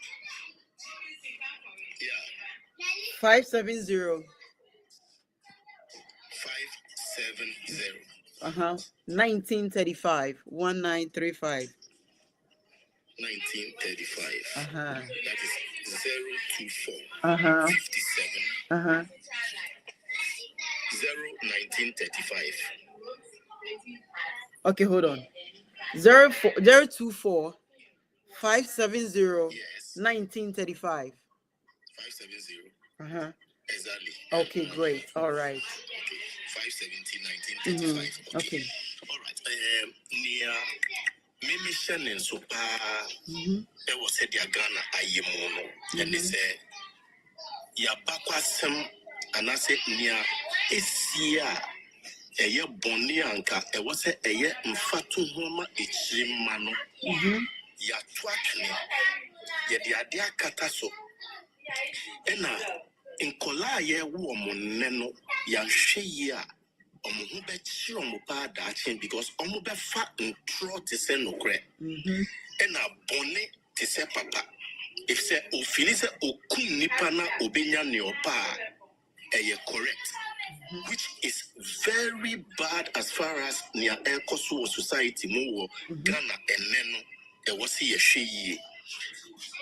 570 1935 1935 1935. That is 024 57 1935. Okay, hold on. 024 570 1935 570. Exactly. Okay, great. All right. Okay. 570 1935. Okay. All right. Near Mimission and Sopa, there was a Ghana Ayemono, and they say, Yabakwasem, and I said, near Esia, a year Bonianka, it was a year in Fatu Homa, Ichimano, Yatwakne, Yadia Kataso, and in Kolaye woman Neno, Yanshia. Because fat and trot to say no credit. And a bonnet to say papa. If say Ophelis Okun Nipana Obenya Neopa, correct. Which is very bad as far as near Elcoso society more Ghana and Neno. There was he a she.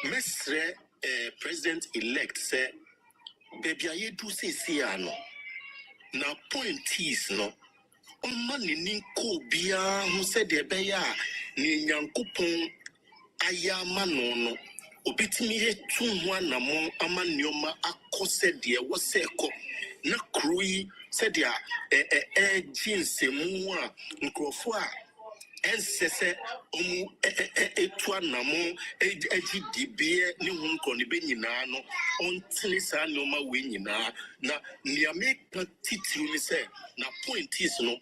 Mestre President elect say, baby, I do say Siano. Now point is no money ninko bia who said the beya ni nyankopon ayama no obetimi he tu ho anamo ama nioma akose de wo seko na kroi said ya jinsemu a nkrofo a ensese omu etu anamo agidibie ni hu nkro ne benyina no ontene sa nioma we nyina na niame titiri ni se na point is no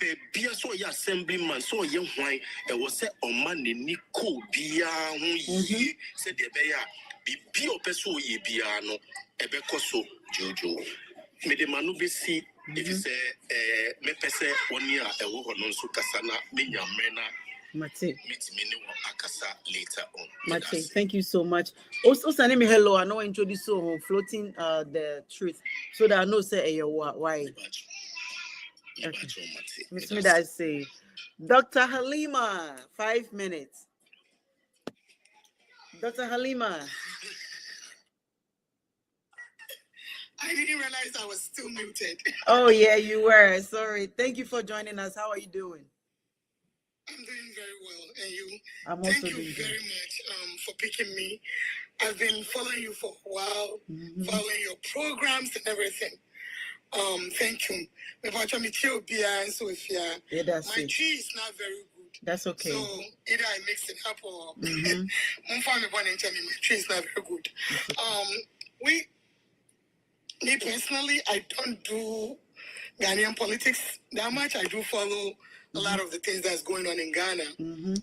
bebia so ya assemblyman so ye hwan e wo se oma ne ni ko bia ho yi se de be ya bibia opeso ye bia no ebe koso jojo me de manu be si if you say me pese oni a e wo hono so kasa na me nyamena Mate. Meet me akasa later on. Mate, thank you so much. Also send me hello. I know I introduce so floating the truth so that I know say why. Okay. Miss me that say Dr. Halima, 5 minutes. Dr. Halima. I didn't realize I was still muted. Oh, yeah, you were. Sorry. Thank you for joining us. How are you doing? I'm doing very well. And you? I'm also Thank you doing very good. much for picking me. I've been following you for a while, following your programs and everything. Thank you. Yeah, My that's tree it. is not very good. That's okay. So either I mix it up or my tree is not very good. Okay. Me personally, I don't do Ghanaian politics that much. I do follow a lot of the things that's going on in Ghana.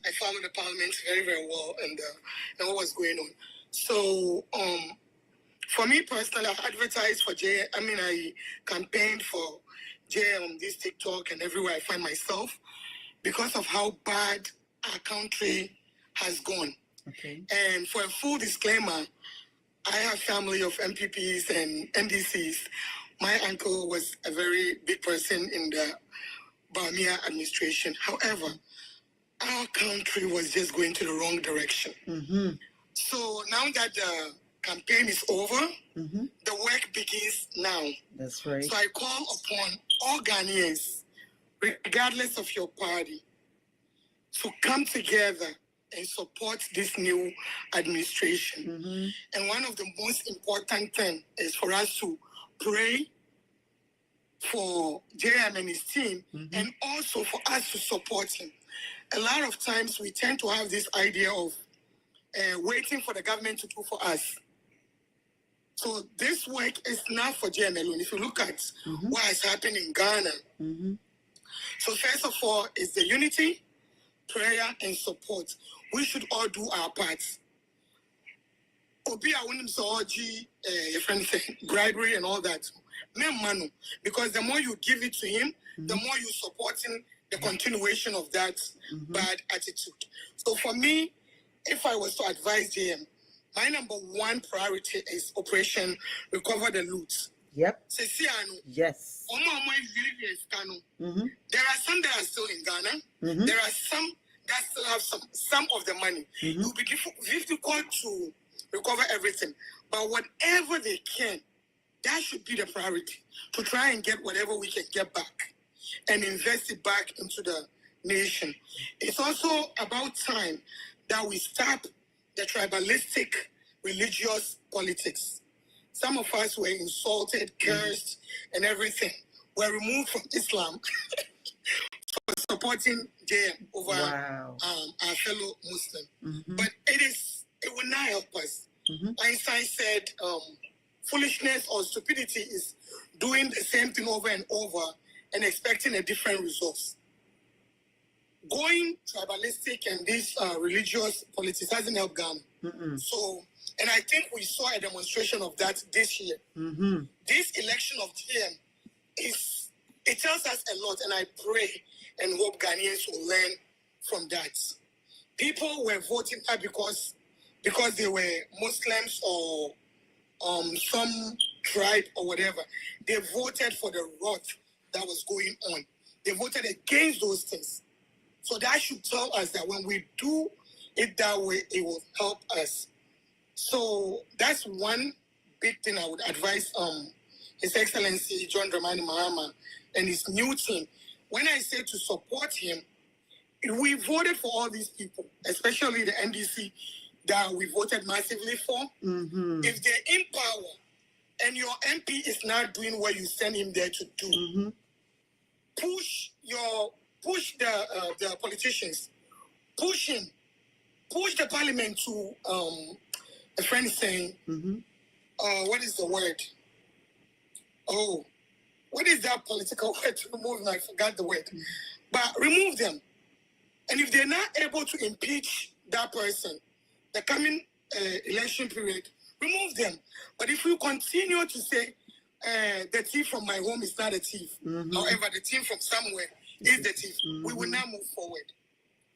I follow the parliament very, very well and what was going on. So, for me personally, I've advertised for I campaigned for Jay on this TikTok and everywhere I find myself because of how bad our country has gone. Okay. And for a full disclaimer, I have family of MPPs and NDCs. My uncle was a very big person in the Bamia administration. However, our country was just going to the wrong direction. So now that the campaign is over, the work begins now. That's right. So I call upon all Ghanaians, regardless of your party, to come together and support this new administration. And one of the most important things is for us to pray for JM and his team and also for us to support him. A lot of times we tend to have this idea of waiting for the government to do for us. So this work is not for JM alone. If you look at what has happened in Ghana, so first of all is the unity, prayer, and support. We should all do our parts. Obi your friend saying bribery and all that. Because the more you give it to him, the more you supporting the continuation of that bad attitude. So for me, if I was to advise JM, my number one priority is Operation Recover the Loot. Yep. Yes. There are some that are still in Ghana. There are some that still have some of the money. It will be difficult to recover everything. But whatever they can, that should be the priority, to try and get whatever we can get back and invest it back into the nation. It's also about time that we stop the tribalistic religious politics. Some of us were insulted, cursed, and everything. We're removed from Islam for supporting JM over our fellow Muslim. But it will not help us. Einstein said, foolishness or stupidity is doing the same thing over and over and expecting a different result. Going tribalistic and this religious politics hasn't helped Ghana. So, and I think we saw a demonstration of that this year. This election of GM it tells us a lot, and I pray and hope Ghanaians will learn from that. People were voting not because they were Muslims or some tribe or whatever. They voted for the rot that was going on. They voted against those things. So that should tell us that when we do it that way, it will help us. So that's one big thing I would advise His Excellency John Dramani Mahama and his new team. When I say to support him, we voted for all these people, especially the NDC that we voted massively for. If they're in power and your MP is not doing what you send him there to do, push the politicians, push him, push the parliament to a friend saying, what is the word? Oh, what is that political word to remove? I forgot the word. But remove them. And if they're not able to impeach that person, the coming election period, remove them. But if you continue to say, the thief from my home is not a thief, however, the thief from somewhere is the thief, we will not move forward.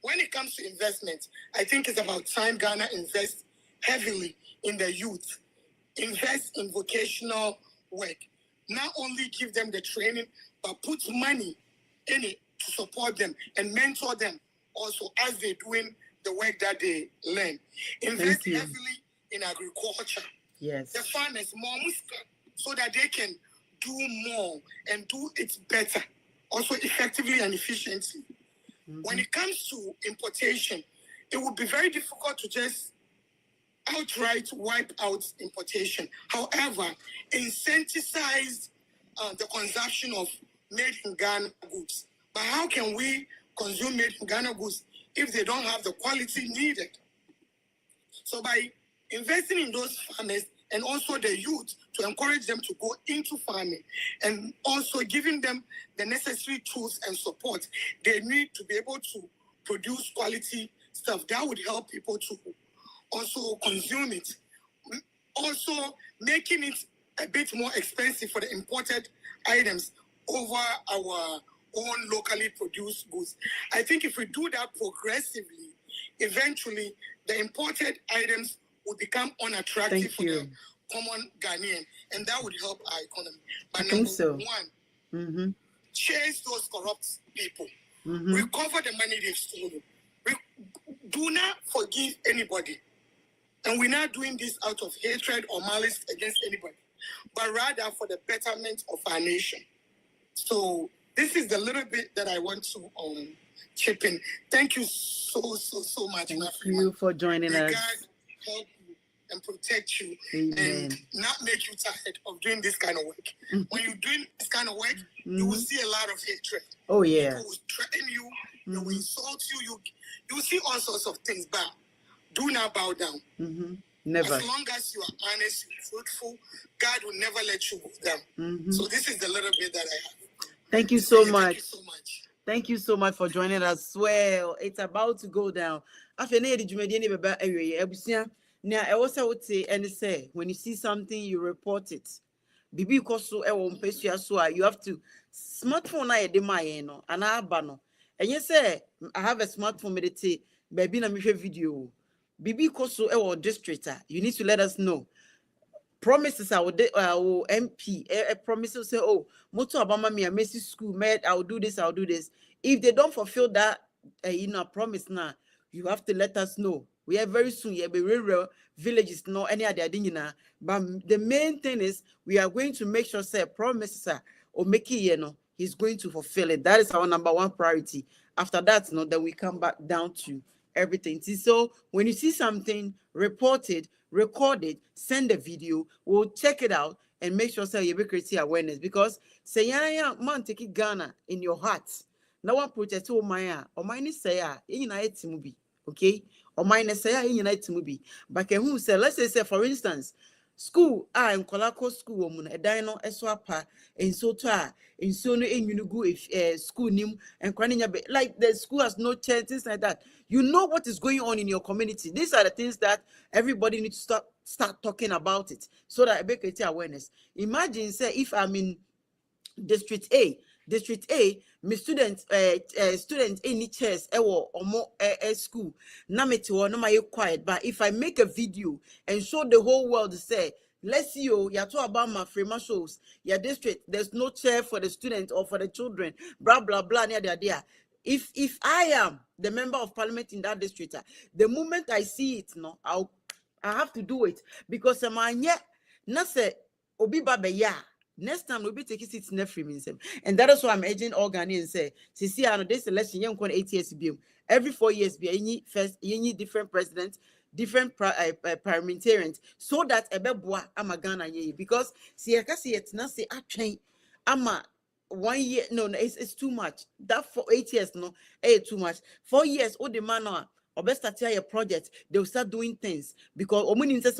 When it comes to investment, I think it's about time Ghana invests heavily in the youth, invest in vocational work, not only give them the training, but put money in it to support them and mentor them also as they're doing the work that they learn. Invest heavily in agriculture. Yes. The farmers more so that they can do more and do it better, also effectively and efficiently. When it comes to importation, it would be very difficult to just outright wipe out importation. However, incentivize the consumption of made in Ghana goods. But how can we consume made in Ghana goods if they don't have the quality needed? So by investing in those farmers and also the youth to encourage them to go into farming and also giving them the necessary tools and support they need to be able to produce quality stuff, that would help people to also consume it. Also making it a bit more expensive for the imported items over our own locally produced goods. I think if we do that progressively, eventually the imported items will become unattractive for the common Ghanaian, and that would help our economy. But number one, chase those corrupt people, recover the money they've stolen. Do not forgive anybody. And we're not doing this out of hatred or malice against anybody, but rather for the betterment of our nation. So this is the little bit that I want to chip in. Thank you so much. Thank you for joining us. God help you and protect you. Amen. And not make you tired of doing this kind of work. When you're doing this kind of work, you will see a lot of hatred. Oh yeah. People will threaten you, they will insult you, you will see all sorts of things, but do not bow down. Never. As long as you are honest, fruitful, God will never let you go down. So this is the little bit that I have. Thank you so much. Thank you so much. Thank you so much for joining us. Well, it's about to go down. When you see something, you report it. Bibi koso you have to smartphone na yede no ana aba no. Enye say I have a smartphone medite baby na me video. Bibi koso district, you need to let us know. Promises I will MP promises say, oh, moto abama me Messi school med, I'll do this. If they don't fulfill that promise now, you have to let us know. We are very soon be real villages no any other thing. But the main thing is we are going to make sure say promises or make it he's going to fulfill it. That is our number one priority. After that, then we come back down to everything. So when you see something, report it, record it, send a video, we'll check it out and make sure say you create awareness. Because say man take it Ghana in your heart. No one protect mine is say okay? Or mine say but who say let's say for instance, school in Kolako school woman a dino eswapa and so to in so no go school nim and like the school has no chance, things like that. You know what is going on in your community. These are the things that everybody needs to start talking about it so that I make awareness. Imagine say if I'm in District A, my student any chairs or more school na me to no my quiet. But if I make a video and show the whole world say, let's see you to about my free shows your district, there's no chair for the student or for the children, blah blah blah near there. If I am the member of parliament in that district, the moment I see it, I have to do it because na say obi babeya. Next time we'll be taking seats in the and that is why I'm urging all Ghanaians say, see, I know this election, you 8 years be every 4 years be any different presidents, different parliamentarians, so that a beboa ama Ghana ye because see I can see it now say ama 1 year no it's too much. That for 8 years too much. 4 years the man or best start your project, they'll start doing things because omunin says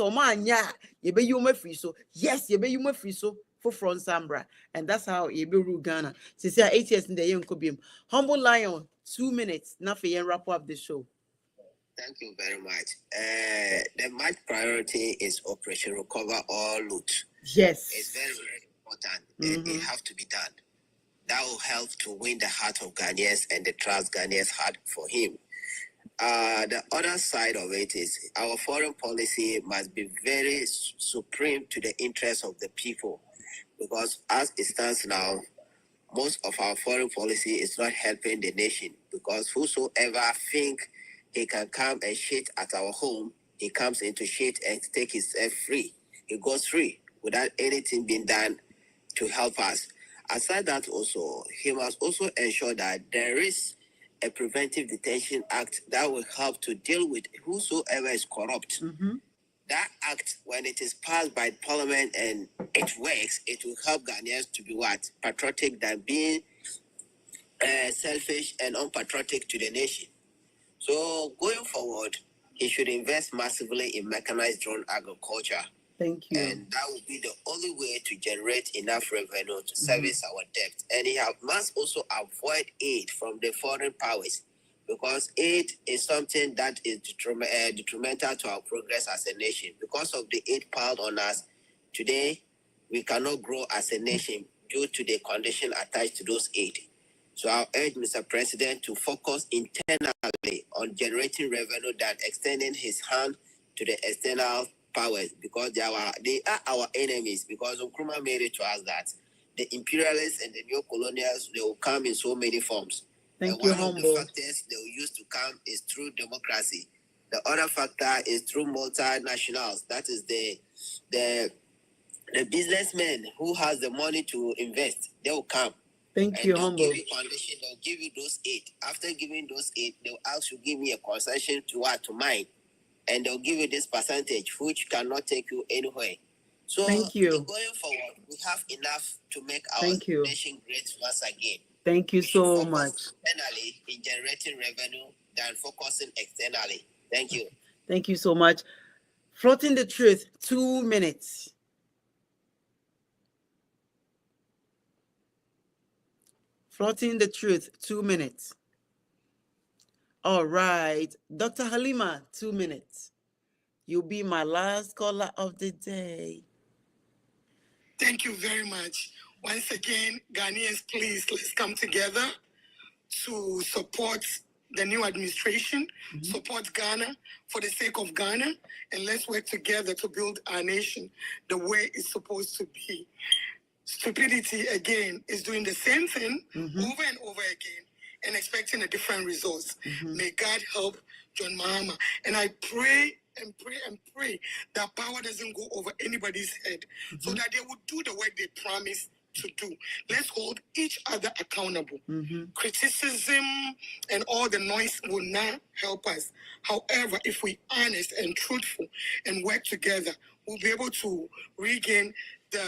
you be you free so yes you be you free so from Zambra, and that's how you be Ghana. Since 8 years in the young Kobium. Humble Lion, 2 minutes. Nothing wrap up the show. Thank you very much. The match priority is Operation Recover All Loot. Yes. It's very, very important. It has to be done. That will help to win the heart of Ghanaians and the trust Ghanaians had for him. The other side of it is our foreign policy must be very supreme to the interests of the people. Because as it stands now, most of our foreign policy is not helping the nation, because whosoever think he can come and shit at our home, he comes into shit and take himself free. He goes free without anything being done to help us. Aside that, also, he must also ensure that there is a preventive detention act that will help to deal with whosoever is corrupt. That act, when it is passed by Parliament and it works, it will help Ghanaians to be what? Patriotic than being selfish and unpatriotic to the nation. So going forward, he should invest massively in mechanized drone agriculture. Thank you. And that will be the only way to generate enough revenue to service our debt. And he must also avoid aid from the foreign powers, because aid is something that is detrimental to our progress as a nation. Because of the aid piled on us, today we cannot grow as a nation due to the condition attached to those aid. So I urge Mr. President to focus internally on generating revenue than extending his hand to the external powers, because they are our enemies. Because Nkrumah made it to us that the imperialists and the neo-colonials, they will come in so many forms. Thank you, one Humble. of the factors they will use to come is through democracy. The other factor is through multinationals. That is the businessmen who has the money to invest. They will come. Thank And you, they'll Humble. give you condition, they'll give you those aid. After giving those aid, they'll ask you give me a concession to what? To mine. And they'll give you this percentage, which cannot take you anywhere. So thank you. Going forward, we have enough to make our Thank you. nation great once again. Thank you We should so focus much. internally in generating revenue than focusing externally. Thank you. Thank you so much. Floating the truth, 2 minutes. Floating the truth, 2 minutes. All right. Dr. Halima, 2 minutes. You'll be my last caller of the day. Thank you very much. Once again, Ghanaians, please, let's come together to support the new administration, support Ghana for the sake of Ghana, and let's work together to build our nation the way it's supposed to be. Stupidity, again, is doing the same thing over and over again and expecting a different result. May God help John Mahama. And I pray and pray and pray that power doesn't go over anybody's head, so that they would do the work they promised to do. Let's hold each other accountable. Criticism and all the noise will not help us. However, if we're honest and truthful and work together, we'll be able to regain the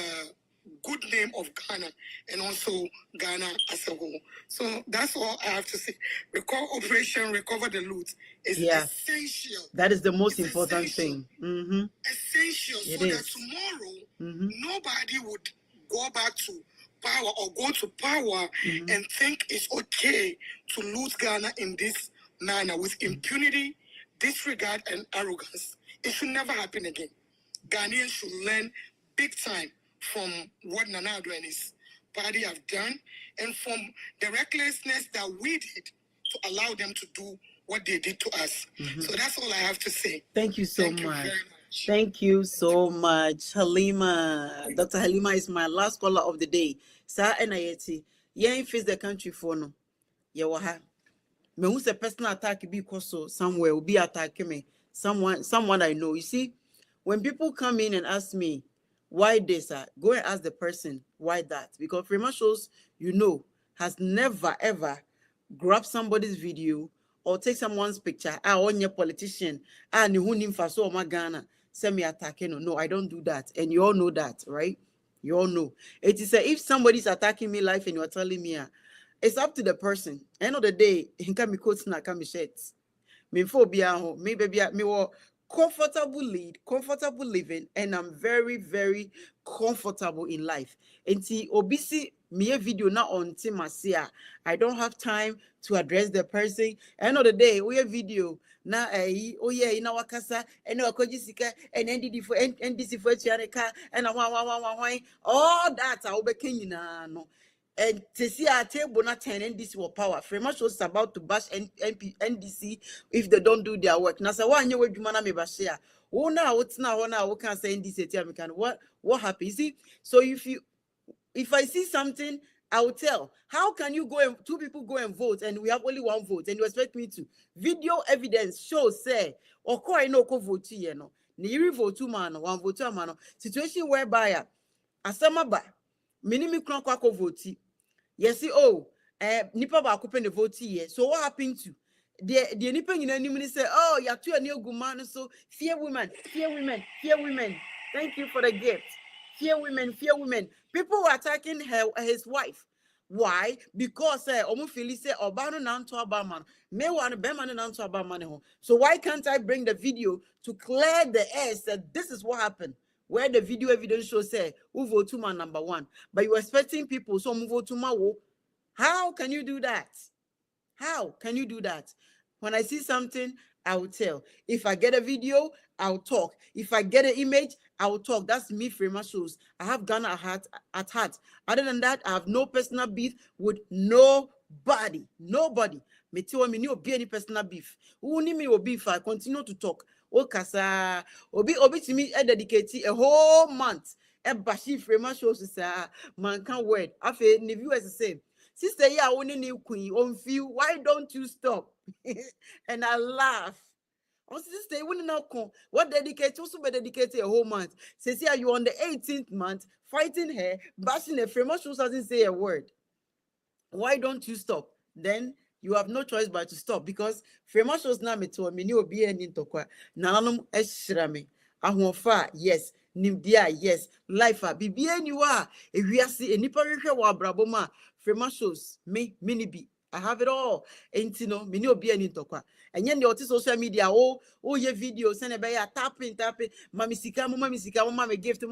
good name of Ghana and also Ghana as a whole. So that's all I have to say. Operation Recover the Loot is essential. That is the most important thing. Essential, It so is. that tomorrow nobody would go back to power or go to power and think it's okay to loot Ghana in this manner with impunity, disregard, and arrogance. It should never happen again. Ghanaians should learn big time from what Nana Addo and his party have done, and from the recklessness that we did to allow them to do what they did to us. So that's all I have to say. Thank you so Thank you much. very much. Thank you so much, Halima. Dr. Halima is my last caller of the day. Sir Enayeti, yeah, face the country for no. Yawaha. Me who's a personal attack be so somewhere will be attacking me. Someone I know. You see, when people come in and ask me why this, go and ask the person why that. Because Freeman shows, has never ever grabbed somebody's video or take someone's picture. On your politician, ni hunim faso ma Ghana. Send me attacking. No, I don't do that. And you all know that, right? You all know. It is if somebody's attacking me live and you're telling me, it's up to the person. End of the day, he can be coats na can be shirts. Me phobia, me baby, me will comfortable living, and I'm very, very comfortable in life. And see, obisi me a video now on Timasia. I don't have time to address the person. End of the day, we a video. Na oh yeah, in our casa, and no kojisika, and NDD for NDC for Chiareka, and all that I will be king no. And to see our table not turn NDC for power. Frema shows about to bash NDC if they don't do their work. Now, so one year with Jumana me bashia. Oh now, what's now? We can't say NDC. What happened? You see, so if I see something I will tell. How can you go and two people go and vote and we have only one vote and you expect me to? Video evidence shows say or call no vote no. Ni vote man, one vote man. Situation whereby asamaba minimi kron kwako vote. Yes, nipa ba coupe the vote here. So what happened to the nipa you say, oh, you're too a new woman, so fear women, fear women, fear women. Thank you for the gift. Fear women, fear women. People were attacking his wife. Why? Because Omufili say Obano nanto abaman. Me wan beman nanto abaman. So why can't I bring the video to clear the air that this is what happened? Where the video evidence shows say who vote to man number one. But you expecting people so move to my wo. How can you do that? How can you do that? When I see something, I will tell. If I get a video, I'll talk. If I get an image, I will talk. That's me, Frema shows. I have Ghana at heart. Other than that, I have no personal beef with nobody. Nobody. Me tell me no be any personal beef. Who need me will beef? I continue to talk. O kasa obi to me dedicate a whole month. E bashi Frema shows is man can't word. Afe the viewers the same. Sister, yeah, only new queen on feel. Why don't you stop? And I laugh. On sister, wouldn't now come. What dedicate also be dedicated a whole month. Says yeah, you on the 18th month fighting her, bashing her. Frema shows doesn't say a word. Why don't you stop? Then you have no choice but to stop because Frema shows na me to me ni obi eni ntokwa. Nananum eshrame. Ahonfa, yes. Nimdia, yes. Life bibia ni wa ewiase enipa hwehwe wa abraboma. Frema shows me mini I have it all. And you know, me no be any tokwa. And then the social media, oh, your video, send a bear tapping, mommy sika, mommy gift.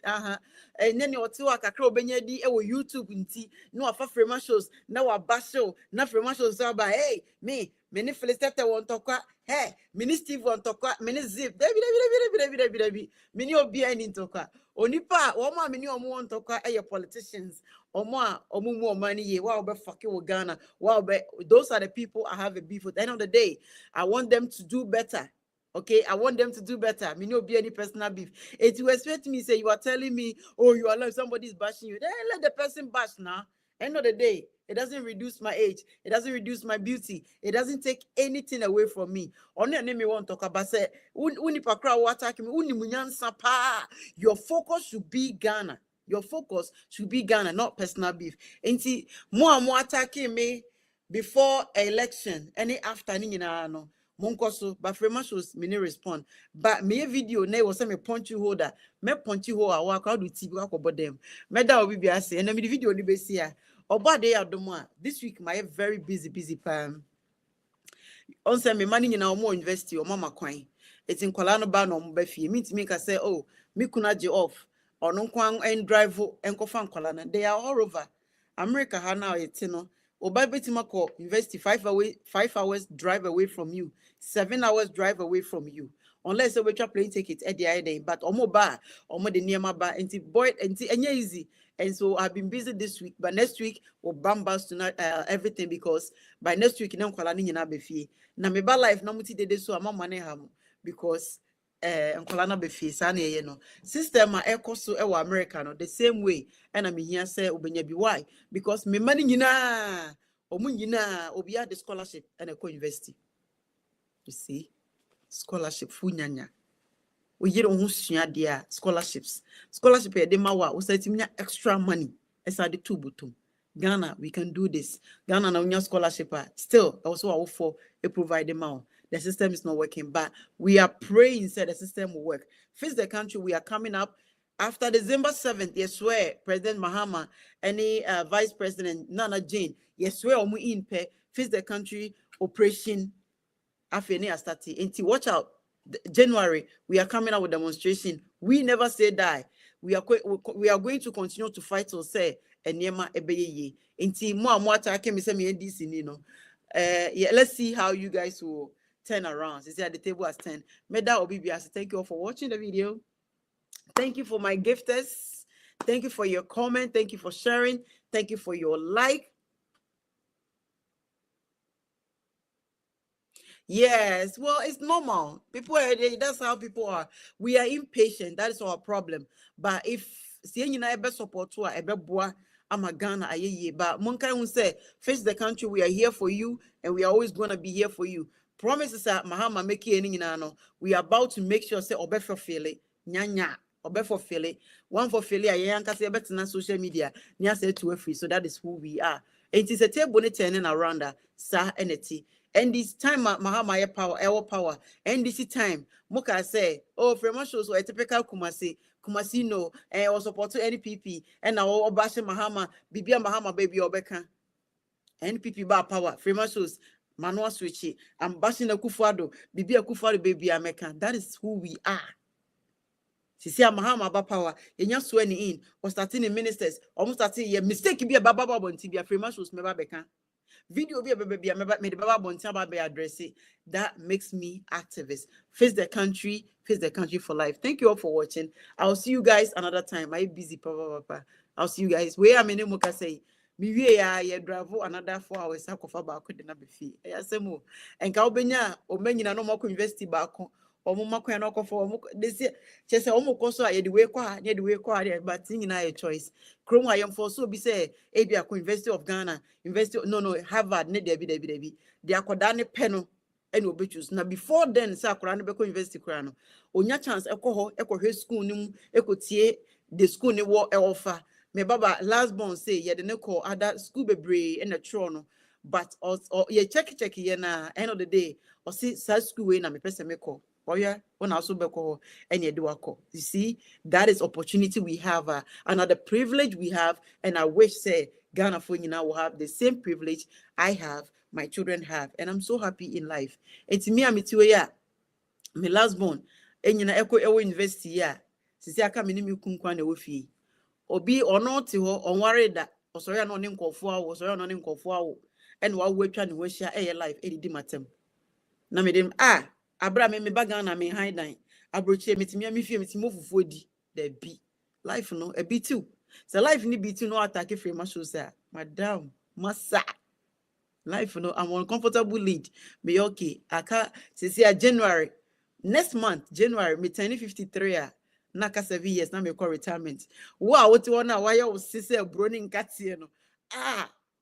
And then your two akakro benyadi, YouTube inti, no afa Frema shows, now a basho, na Frema shows about hey, me, many felicita won't talk. Hey, mini Steve won't talk, mini zip, David, many of be any talker. Onipa, oma many or more talk, your politicians. Or more money, wow, but fucking Ghana. Wow, but those are the people I have a beef with. At the end of the day, I want them to do better. Okay, I want them to do better. Me no be any personal beef. If you expect me, say you are telling me, oh, you are like somebody's bashing you. Then let the person bash now. End of the day, it doesn't reduce my age. It doesn't reduce my beauty. It doesn't take anything away from me. Only name me want to talk about say, unipa crowd attack me, unimunyansa pa. Your focus should be Ghana. Your focus should be Ghana, not personal beef. And see, more attacking me before election, any afternoon, you know, Monkoso, but Frema shows me no respond. But me video, ne was me punchy holder, me punchy holder, I walk out with TV about them. Me that will be say, and I mean the video, you see, about day of the month. This week, my very busy palm. On say me money in our more university or mama coin. It's in Kolano Ban on Befi. Meet me, I say, oh, me kunaji off. Or no kwang and drive and kofan kolana. They are all over. America ha now it's no. Oba betimako university 5 hours drive away from you, 7 hours drive away from you. Unless we try plane ticket at the end, but omo ba, omo the near my bar, and boy, and easy. And so I've been busy this week, but next week we'll bambas tonight everything because by next week na kwalani na befi. Na me ba life na muti dede so ama money ham because nkolana befi sa na ye no system a ekoso e wa America no the same way and me here say obenya bi why because me money nyina omu nyina obi had the scholarship and a university. You see, scholarship fu nyanya we yere ho sua dia scholarships e de mawa we say timnya extra money esa de tubutum. Ghana, we can do this. Ghana na unya scholarship still also for a provide them. The system is not working, but we are praying that the system will work. Face the country, we are coming up after December 7th. Yes, swear President Mahama, any Vice President Nana Jane, yes, swear omu in pay face the country operation. Afeni astati. Inti watch out. January, we are coming out with demonstration. We never say die. We are going to continue to fight or say Enyema ebeye. Inti mo attack me say me NDC ni no. Yeah, let's see how you guys will turn around. You see at the table as 10. Meda Obibiasi, thank you all for watching the video. Thank you for my gifters. Thank you for your comment. Thank you for sharing. Thank you for your like. Yes, well, it's normal. People are that's how people are. We are impatient. That is our problem. But if seeing you best support to a boy ama Ghana aye but monkai who say face the country, we are here for you and we are always going to be here for you. Promises are Mahama make any no. We are about to make sure say obefa feel it nyanya obefa feel it one for feel it ayanka say better na social media near say to free. So that is who we are. It is a table turning around sa eneti. And this time Mahama power our power and this time Muka say oh Frema shows a typical Kumasi no and or support to NPP and now Obasha Mahama Bibia Mahama baby Obeka NPP bar power Frema shows Manuel Switchy I'm bashing a Kufado Bibia Kufado baby American. That is who we are. Sisi Mahama ba power yenya swearing in or starting in ministers almost starting a mistake be a baba bonti be a Frema shows meba beka video be a baby made baba bonti ba be address it. That makes me activist. Face the country for life. Thank you all for watching. I'll see you guys another time. I'm busy, papa. I'll see you guys. Where am I? Muka say, me ya drive another 4 hours. I could about could not be fee. I say more. And Kaubenya or many no more investi back or Mumako and Oko for this year. She said, almost I had the way quiet, near the way quiet, but thinking I a choice. Chrome I am for so be say, Abia University of Ghana, University no Harvard, ne Debbie. They are Kodane Peno. And obetus na before then sakura no beko university kura no onya chance ekoho ekohwe school nim ekotie the school ne wo offer me baba last born say ye de ne call other school bebre and the tro no but or ye check ye na end of the day or see school we na me pese me call oya when also beko and ye do wako. You see, that is opportunity we have another privilege we have, and I wish say Ghana for you now will have the same privilege I have, my children have, and I'm so happy in life. It's me ya my last born and you know echo university ya sisi aka me ni kunkwa na wofi obi ono ti ho onware da osori na oni nkofo awo osori na oni nkofo awo and wa wetwa ne wahia life edidi matem na me dem abra me bagan na me haidan abrochie metimi me fie metimi ofufu odi da bi life no a bit too. So life ni be too no attack free my show say madam massa life no I'm uncomfortable lead me okay aka say January next month January me turn 53 naka 7 years na me call retirement wo what one na why you say brony nkatie no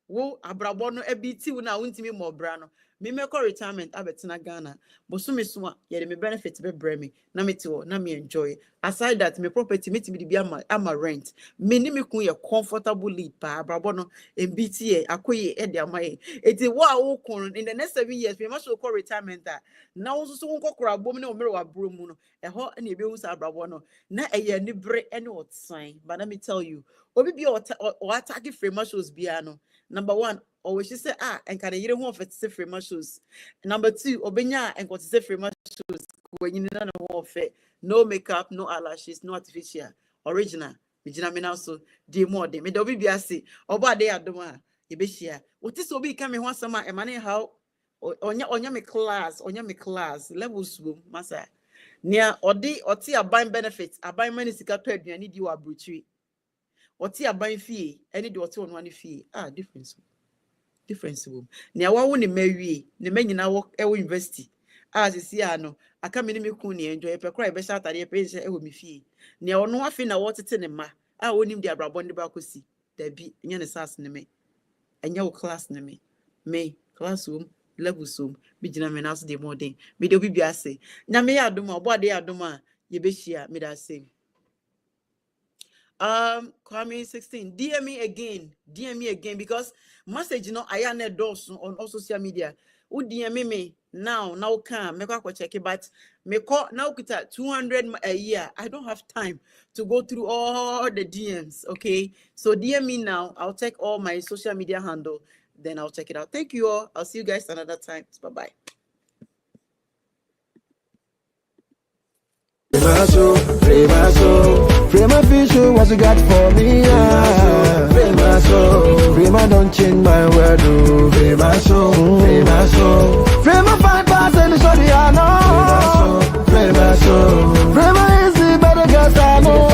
wo abrabo no a bit too na wontimi mo bra no me call retirement abetina Ghana bosumi so a ye de me benefit be bre me na me ti wo na me enjoy aside that me property me ti be am rent me ni me kun ye comfortable lead pa abrabo no mbiti ye akoye e de amaye eti wo kun in the next 7 years me must call retirement na wo so won kokora bom ne o mere wa bro mu no e ho na e be hu sa abrabo no na e ye ni bre e ne otsan but let me tell you obi bi o attack free shows bia no number 1 always she say and can you want for free shoes. Number 2 obenya and got to free shoes when you know no makeup, no eyelashes, no artificial, original. Regina me now so de more de me do be say oba dey adoma e be share what is obi come one summer e money how onya me class levels boom masa near odi aban benefits aban money sika to aduane di wa bruchi oti aban fee any do oti one fee difference boom near wa ne mawie ne manyina wo university as see no aka me me kun ne enjoy pe kra e be sha atade pe se e wo me fee ne ono afi na wo tete ne ma wonim di abrabon de ba kosi da bi nya ne sas ne me enya wo class ne me classroom levels room bi gina me na so de modern me de obi ase nya me ya adoma obo ade adoma ye be hia me da same Kwame 16 DM me again because message I am doors on all social media. Who DM me now can make a check it, but me call now kita 200 a year. I don't have time to go through all the DMs. Okay, so DM me now. I'll take all my social media handle, then I'll check it out. Thank you all. I'll see you guys another time. Bye bye. Prima official, what you got for me? Prima don't change my word. Prima 5% sorry I know. Prima is the better girl I know.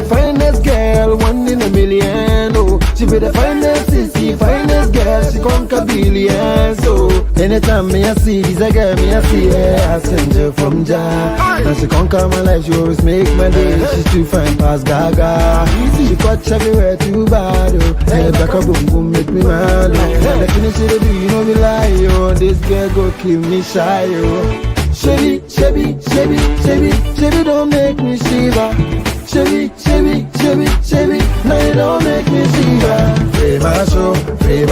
Finest girl, 1 in a million. Oh, she be the finest girl. She conquer billions. Oh. Anytime me I see this, I get me I see her. I send her from Jah. Now she conquer my life, she always make my day. She's too fine past Gaga. She catch everywhere too bad. Hey, back up boom boom make me mad. The finish it do you know me lie. Oh, this girl go kill me shy. Oh. Chevy, don't make me shiver. Chevy, now you don't make me shiver. Free my soul, free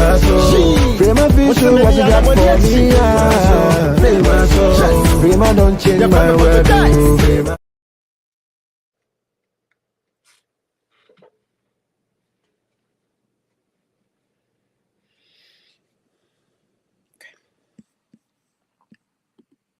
my future, what you got for me? Free my soul, free my don't change my world.